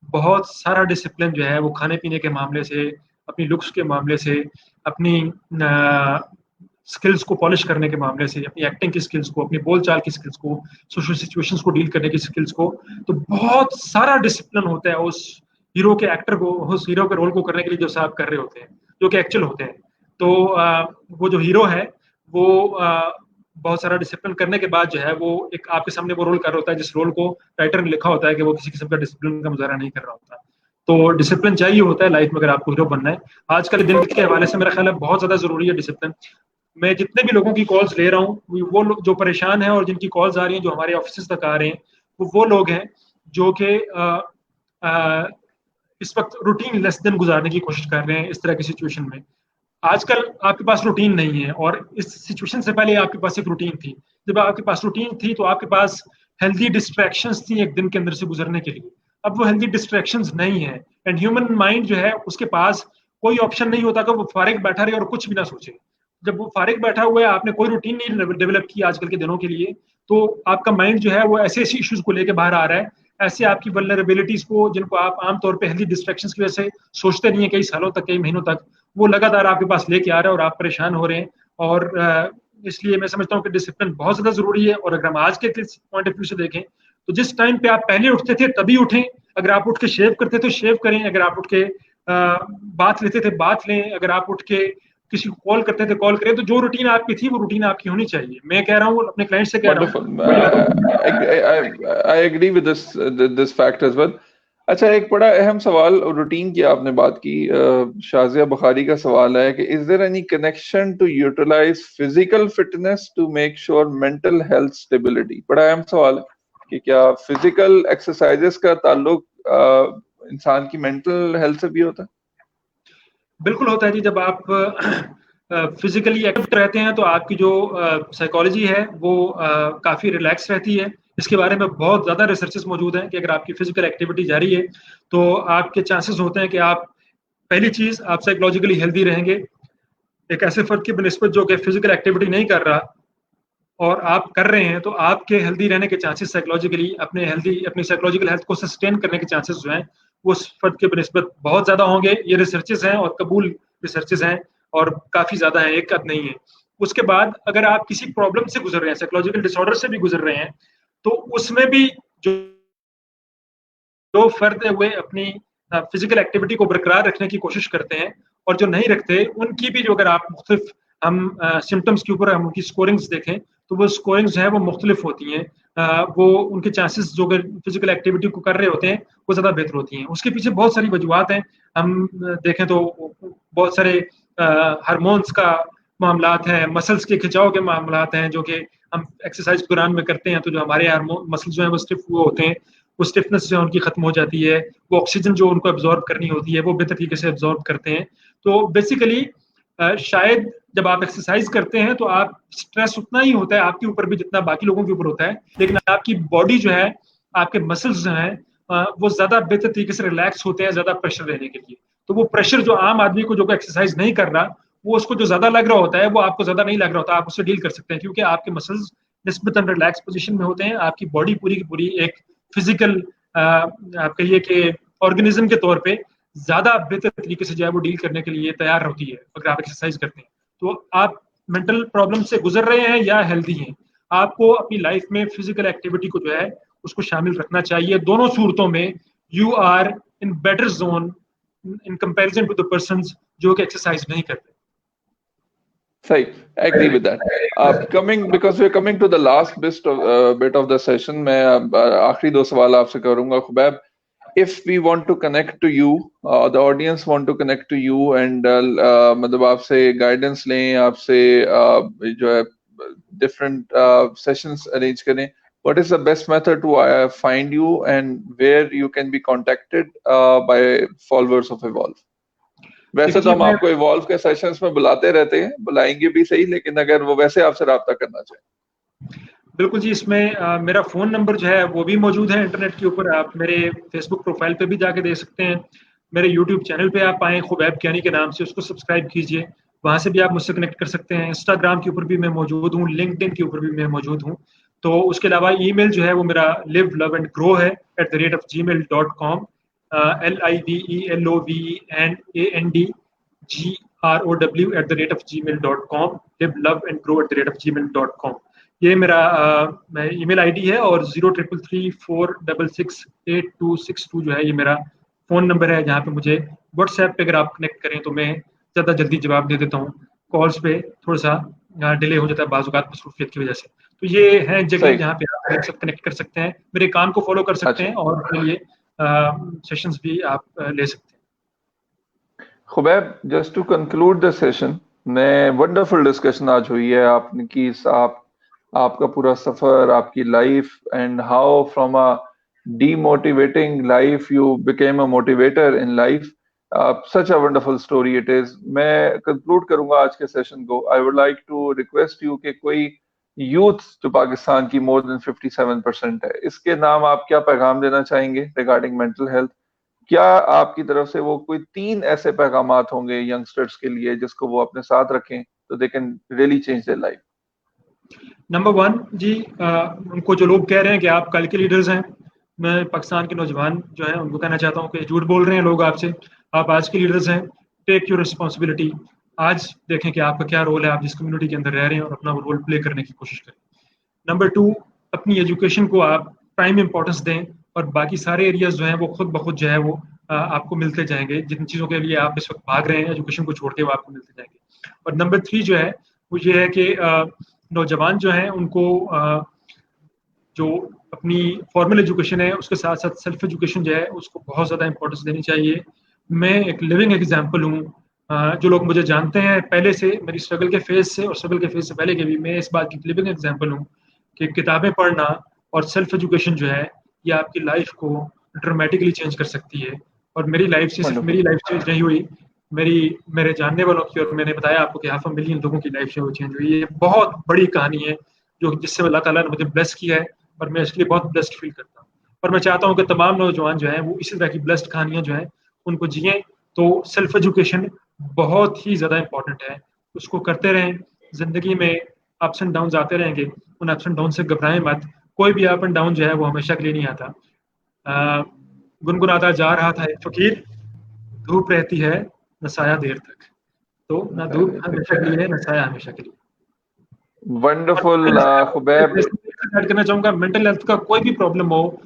बहुत सारा डिसिप्लिन जो है वो खाने पीने के मामले से, अपनी लुक्स के मामले से, अपनी स्किल्स को पॉलिश करने के मामले से, अपनी एक्टिंग की स्किल्स को, अपनी बोलचाल की स्किल्स को, सोशल सिचुएशंस को डील करने की स्किल्स को, तो बहुत सारा डिसिप्लिन होता है उस हीरो के एक्टर को, उस हीरो के रोल को करने के लिए जो साहब कर रहे होते हैं, जो कि एक्चुअल होते हैं। तो वो जो हीरो है वो बहुत सारा डिसिप्लिन करने के बाद जो है वो एक आपके सामने वो रोल कर रहा होता है जिस रोल को राइटर ने लिखा होता है कि वो किसी किस्म का डिसिप्लिन का मुजाहरा नहीं कर रहा होता। तो डिसिप्लिन चाहिए होता है लाइफ में अगर आपको हीरो बनना है। आजकल दिन के हवाले से मेरा ख्याल है बहुत ज्यादा जरूरी है डिसिप्लिन। मैं जितने भी लोगों की कॉल्स ले रहा हूँ वो लोग जो परेशान हैं और जिनकी कॉल्स आ रही हैं जो हमारे ऑफिस तक आ रहे हैं वो लोग हैं जो कि इस वक्त रूटीन लेस दिन गुजारने की कोशिश कर रहे हैं इस तरह की सिचुएशन में। आजकल आपके पास रूटीन नहीं है और इस सिचुएशन से पहले आपके पास एक रूटीन थी। जब आपके पास रूटीन थी तो आपके पास हेल्दी डिस्ट्रैक्शंस थी एक दिन के अंदर से गुजरने के लिए। अब वो हेल्दी डिस्ट्रैक्शंस नहीं है एंड ह्यूमन माइंड जो है उसके पास कोई ऑप्शन नहीं होता कि वो फारिग बैठा रहे और कुछ भी ना सोचे। जब वो फारिग बैठा हुआ है, आपने कोई रूटीन नहीं डेवलप किया आजकल के दिनों के लिए, तो आपका माइंड जो है वो ऐसे ऐसे इश्यूज को लेकर बाहर आ रहा है, ऐसे आपकी वल्नरेबिलिटीज को जिनको आप आमतौर पे हेल्दी डिस्ट्रैक्शंस की वजह से सोचते नहीं है कई सालों तक, कई महीनों तक, वो लगातार आपके पास लेके आ रहा है और आप परेशान हो रहे हैं। और इसलिए मैं समझता हूँ कि डिसिप्लिन बहुत ज्यादा जरूरी है। और अगर हम आज के पॉइंट ऑफ व्यू से देखें तो जिस टाइम पे आप पहले उठते थे तभी उठें। अगर आप उठ के शेव करते तो शेव करें, अगर आप उठ के बात लेते थे बात लें, अगर आप उठ के किसी को कॉल करते थे कॉल करें। तो जो रूटीन आपकी थी वो रूटीन आपकी होनी चाहिए। मैं कह रहा हूँ अपने क्लाइंट से कह रहा
हूँ। I agree with this fact as well. अच्छा, एक बड़ा अहम सवाल, रूटीन की आपने बात की, शाजिया बुखारी का सवाल है कि is there any connection to utilise physical fitness to make sure mental health stability? बड़ा अहम सवाल है कि क्या फिजिकल एक्सरसाइजेस का ताल्लुक इंसान की मेंटल हेल्थ से भी होता है?
बिल्कुल होता है जी। जब आप फिजिकली एक्टिव रहते हैं तो आपकी जो साइकोलॉजी है वो काफ़ी रिलैक्स रहती है। इसके बारे में बहुत ज़्यादा रिसर्चेस मौजूद हैं कि अगर आपकी फिजिकल एक्टिविटी जारी है तो आपके चांसेस होते हैं कि आप, पहली चीज़, आप साइकोलॉजिकली हेल्दी रहेंगे। एक ऐसे फर्द की बनस्बत जो कि फिजिकल एक्टिविटी नहीं कर रहा और आप कर रहे हैं, तो आपके हेल्दी रहने के चांसेस साइकोलॉजिकली अपनी साइकोलॉजिकल हेल्थ को सस्टेन करने के चांसेस जो हैं वो उस फर्द के बनस्बत बहुत ज्यादा होंगे। ये रिसर्चेस हैं और कबूल रिसर्चेस हैं और काफी ज्यादा हैं, एक नहीं है। उसके बाद अगर आप किसी प्रॉब्लम से गुजर रहे हैं, साइकोलॉजिकल डिसऑर्डर से भी गुजर रहे हैं, तो उसमें भी जो जो फर्द है वे अपनी फिजिकल एक्टिविटी को बरकरार रखने की कोशिश करते हैं, और जो नहीं रखते उनकी भी जो अगर आप मुख्तलिफ हम सिम्टम्स के ऊपर हम उनकी स्कोरिंग्स देखें तो वो स्कोरिंग्स जो है वो मुख्तलिफ होती हैं। वो उनके चांसेस जो अगर फिजिकल एक्टिविटी को कर रहे होते हैं वो ज़्यादा बेहतर होती हैं। उसके पीछे बहुत सारी वजूहत हैं। हम देखें तो बहुत सारे हार्मोन्स का मामलात हैं, मसल्स के खिंचाव के मामलात हैं, जो कि हम एक्सरसाइज के दौरान में करते हैं तो जो हमारे हार्मोन मसल्स जो हैं वो स्टिफ हुए होते हैं, वो स्टिफनेस जो है उनकी खत्म हो जाती है, वो ऑक्सीजन जो उनको एब्जॉर्ब करनी होती है वो बेहतर तरीके से एब्जॉर्ब करते हैं। तो बेसिकली शायद जब आप एक्सरसाइज करते हैं तो आप स्ट्रेस उतना ही होता है आपके ऊपर भी जितना बाकी लोगों के ऊपर होता है, लेकिन आपकी बॉडी जो है, आपके मसल्स जो है वो ज्यादा बेहतर तरीके से रिलैक्स होते हैं ज्यादा प्रेशर लेने के लिए। तो वो प्रेशर जो आम आदमी को जो एक्सरसाइज नहीं कर रहा, वो उसको जो ज्यादा लग रहा होता है वो आपको ज्यादा नहीं लग रहा होता, आप उससे डील कर सकते हैं क्योंकि आपके मसल्स निस्बतन रिलैक्स पोजीशन में होते हैं। आपकी बॉडी पूरी की पूरी एक फिजिकल आप कहिए कि ऑर्गेनिज्म के तौर पे ज्यादा बेहतर तरीके से जो है वो डील करने के लिए तैयार होती है अगर आप एक्सरसाइज करते हैं। तो आप मेंटल प्रॉब्लम से गुजर रहे हैं या हेल्दी हैं, आपको अपनी लाइफ में फिजिकल एक्टिविटी को जो है उसको शामिल रखना चाहिए। दोनों सूरतों में you are in better zone in comparison to the persons जो कि एक्सरसाइज नहीं करते।
Right, I agree with that. Because we're coming to the last bit of the session, मैं आखिरी दो सवाल आपसे करूंगा Khubaib. If we want to connect to you, the audience want to connect to you and मतलब आपसे guidance लें, आपसे जो है different sessions arrange करें, what is the best method to find you and where you can be contacted by followers of Evolve? वैसे तो हम आपको इवॉल्व के सेशंस में बुलाते रहते हैं, बुलाएंगे भी सही, लेकिन अगर वो वैसे आपसे राब्ता करना चाहें।
बिल्कुल जी, इसमें मेरा फ़ोन नंबर जो है वो भी मौजूद है इंटरनेट के ऊपर, आप मेरे फेसबुक प्रोफाइल पे भी जाके देख सकते हैं। मेरे यूट्यूब चैनल पे आप आएँ खुबैब कियानी के नाम से, उसको सब्सक्राइब कीजिए, वहाँ से भी आप मुझसे कनेक्ट कर सकते हैं। इंस्टाग्राम के ऊपर भी मैं मौजूद हूँ, लिंक्डइन के ऊपर भी मैं मौजूद हूँ। तो उसके अलावा ईमेल जो है वो मेरा liveloveandgrow है @gmail.com, liveloveandgrow@gmail.com, liveloveandgrow@gmail.com। ये मेरा ईमेल आईडी है, और 0333466862 जो है ये मेरा फ़ोन नंबर है, जहाँ पे मुझे व्हाट्सएप पे अगर आप कनेक्ट करें तो मैं ज़्यादा जल्दी जवाब दे देता हूँ। कॉल्स पे थोड़ा सा डिले हो जाता है बाज़-औक़ात मसरूफ़ियत की वजह से। तो ये है जगह जहाँ पे आप मेरे साथ कनेक्ट कर सकते हैं, मेरे काम को फ़ॉलो कर सकते हैं, और मेरे लिए सेशंस भी आप ले सकते हैं।
Khubaib, just to conclude the session, wonderful discussion आज हुई है आपने की, आपका पूरा सफर, आपकी life and how from a demotivating life you became a motivator in life. Such a wonderful story it is. मैं कंक्लूड करूंगा आज के सेशन को। I would like to request you कि कोई यूथ जो पाकिस्तान की मोर देन 57% है, इसके नाम आप क्या पैगाम देना चाहेंगे रिगार्डिंग मेंटल हेल्थ? क्या आपकी तरफ से वो कोई 3 ऐसे पैगामात होंगे यंगस्टर्स के लिए जिसको वो अपने साथ रखें तो they can really change their life?
Number 1 जी, उनको जो लोग कह रहे हैं कि आप कल के लीडर्स हैं, मैं पाकिस्तान के नौजवान जो हैं उनको कहना चाहता हूँ कि झूठ बोल रहे हैं लोग आपसे, आप आज के लीडर्स हैं। Take your responsibility. आज देखें कि आपका क्या रोल है, आप जिस कम्युनिटी के अंदर रह रहे हैं, और अपना वो रोल प्ले करने की कोशिश करें। नंबर 2, अपनी एजुकेशन को आप प्राइम इंपॉर्टेंस दें, और बाकी सारे एरियाज जो हैं वो खुद ब खुद जो है वो आपको मिलते जाएंगे। जिन चीज़ों के लिए आप इस वक्त भाग रहे हैं एजुकेशन को छोड़ के, वो आपको मिलते जाएंगे। और नंबर 3 जो है वो ये है कि नौजवान जो हैं उनको जो अपनी फॉर्मल एजुकेशन है उसके साथ साथ सेल्फ एजुकेशन जो है उसको बहुत ज़्यादा इंपॉर्टेंस देनी चाहिए। मैं एक लिविंग एग्जांपल हूँ। जो लोग मुझे जानते हैं पहले से, मेरी स्ट्रगल के फेज से और स्ट्रगल के फेज से पहले के भी, मैं इस बात की लिविंग एग्जांपल हूँ कि किताबें पढ़ना और सेल्फ एजुकेशन जो है ये आपकी लाइफ को ड्रामेटिकली चेंज कर सकती है। और मेरी लाइफ से सिर्फ मेरी लाइफ चेंज नहीं हुई, मेरे जानने वालों की, और मैंने बताया आपको कि 500 मिलियन लोगों की लाइफ जो है चेंज हुई है। ये बहुत बड़ी कहानी है जो जिससे अल्लाह ताला ने मुझे ब्लेस किया है, और मैं इसके लिए बहुत ब्लेस्ड फील करता हूँ। और मैं चाहता हूँ कि तमाम नौजवान जो हैं वो इसी तरह की ब्लेस्ड कहानियाँ जो हैं उनको जिएं। तो सेल्फ एजुकेशन बहुत ही ज़्यादा इंपॉर्टेंट है, उसको करते रहें। ज़िंदगी में अप्स एंड डाउन आते रहेंगे, उन अप्स एंड डाउन से घबराएं मत। कोई भी अप एंड डाउन जो है वो हमेशा के लिए नहीं आता। गुनगुनाता जा रहा था एक फकीर, धूप रहती है न साया देर तक। तो ना धूप हमेशा के लिए है, न साया हमेशा के लिए।
Wonderful Khubaib.
ऐड करना चाहूंगा, मेंटल हेल्थ का कोई भी प्रॉब्लम हो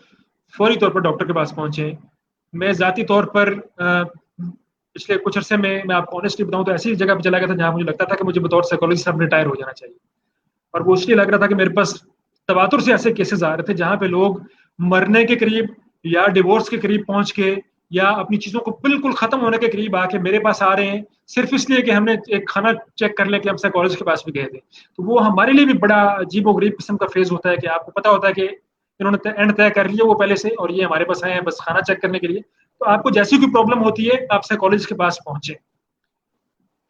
फौरी तौर पर डॉक्टर के पास पहुंचे। मैं जाती तौर पर पिछले कुछ अरसे में मैं आपको ऑनेस्टली बताऊं तो ऐसी जगह पे चला गया था जहां मुझे लगता था कि मुझे बतौर साइकोलॉजिस्ट अब रिटायर हो जाना चाहिए। और वो इसलिए लग रहा था कि मेरे पास तवातुर से ऐसे केसेस आ रहे थे जहां पे लोग मरने के करीब या डिवोर्स के करीब पहुंच के या अपनी चीजों को बिल्कुल खत्म होने के करीब आके मेरे पास आ रहे हैं, सिर्फ इसलिए कि हमने एक खाना चेक कर लिया कि हम साइकोलॉजिस्ट के पास भी गए थे। तो वो हमारे लिए भी बड़ा अजीबोगरीब किस्म का फेज होता है कि आपको पता होता है कि इन्होंने एंड तय कर लिया वो पहले से, और ये हमारे पास आए हैं बस खाना चेक करने के लिए। तो आपको जैसी कोई प्रॉब्लम होती है आप साइकोलॉजिस्ट के पास पहुंचे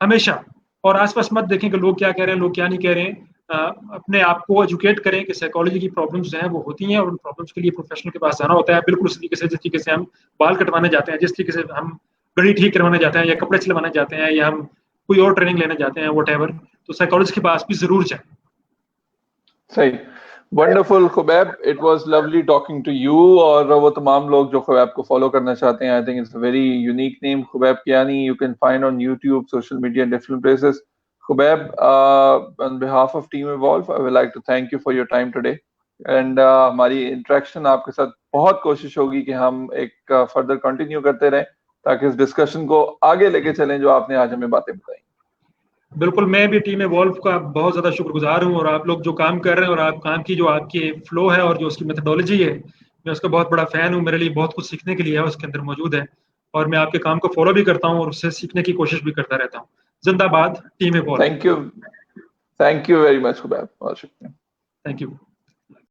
हमेशा, और आसपास मत देखें कि लोग क्या कह रहे हैं, लोग क्या नहीं कह रहे हैं। अपने आप को एजुकेट करें कि साइकोलॉजी की प्रॉब्लम्स जो हैं वो होती हैं, और उन प्रॉब्लम्स के लिए प्रोफेशनल के पास जाना होता है। बिल्कुल उस तरीके से जिस तरीके से हम बाल कटवाने जाते हैं, जिस तरीके से हम गड़ी ठीक करवाने जाते हैं, या कपड़े सिलवाने जाते हैं, या हम कोई और ट्रेनिंग लेने जाते हैं, वट तो साइकोलॉजिस्ट के पास भी जरूर जाए।
सही, wonderful Khubaib, it was lovely talking to you. और वो तमाम लोग जो खुबैब को फॉलो करना चाहते हैं, I think it's a very unique name, Khubaib Kiyani. You can find on YouTube, social media, different places. Khubaib, on behalf of Team Evolve, I would like to thank you for your time today. And हमारी interaction आपके साथ बहुत कोशिश होगी कि हम एक further continue करते रहें ताकि इस डिस्कशन को आगे लेके चलें जो आपने आज हमें बातें बताई।
बिल्कुल, मैं भी टीम एवॉल्व का बहुत ज्यादा शुक्रगुजार हूँ, और आप लोग जो काम कर रहे हैं और आप काम की जो आपकी फ्लो है और जो उसकी मेथोडोलॉजी है, मैं उसका बहुत बड़ा फैन हूँ। मेरे लिए बहुत कुछ सीखने के लिए है उसके अंदर मौजूद है, और मैं आपके काम को फॉलो भी करता हूँ और उससे सीखने की कोशिश भी करता रहता हूँ। जिंदाबाद team evolve.
Thank you very much Khubaib, बहुत शुक्रिया।
Thank you.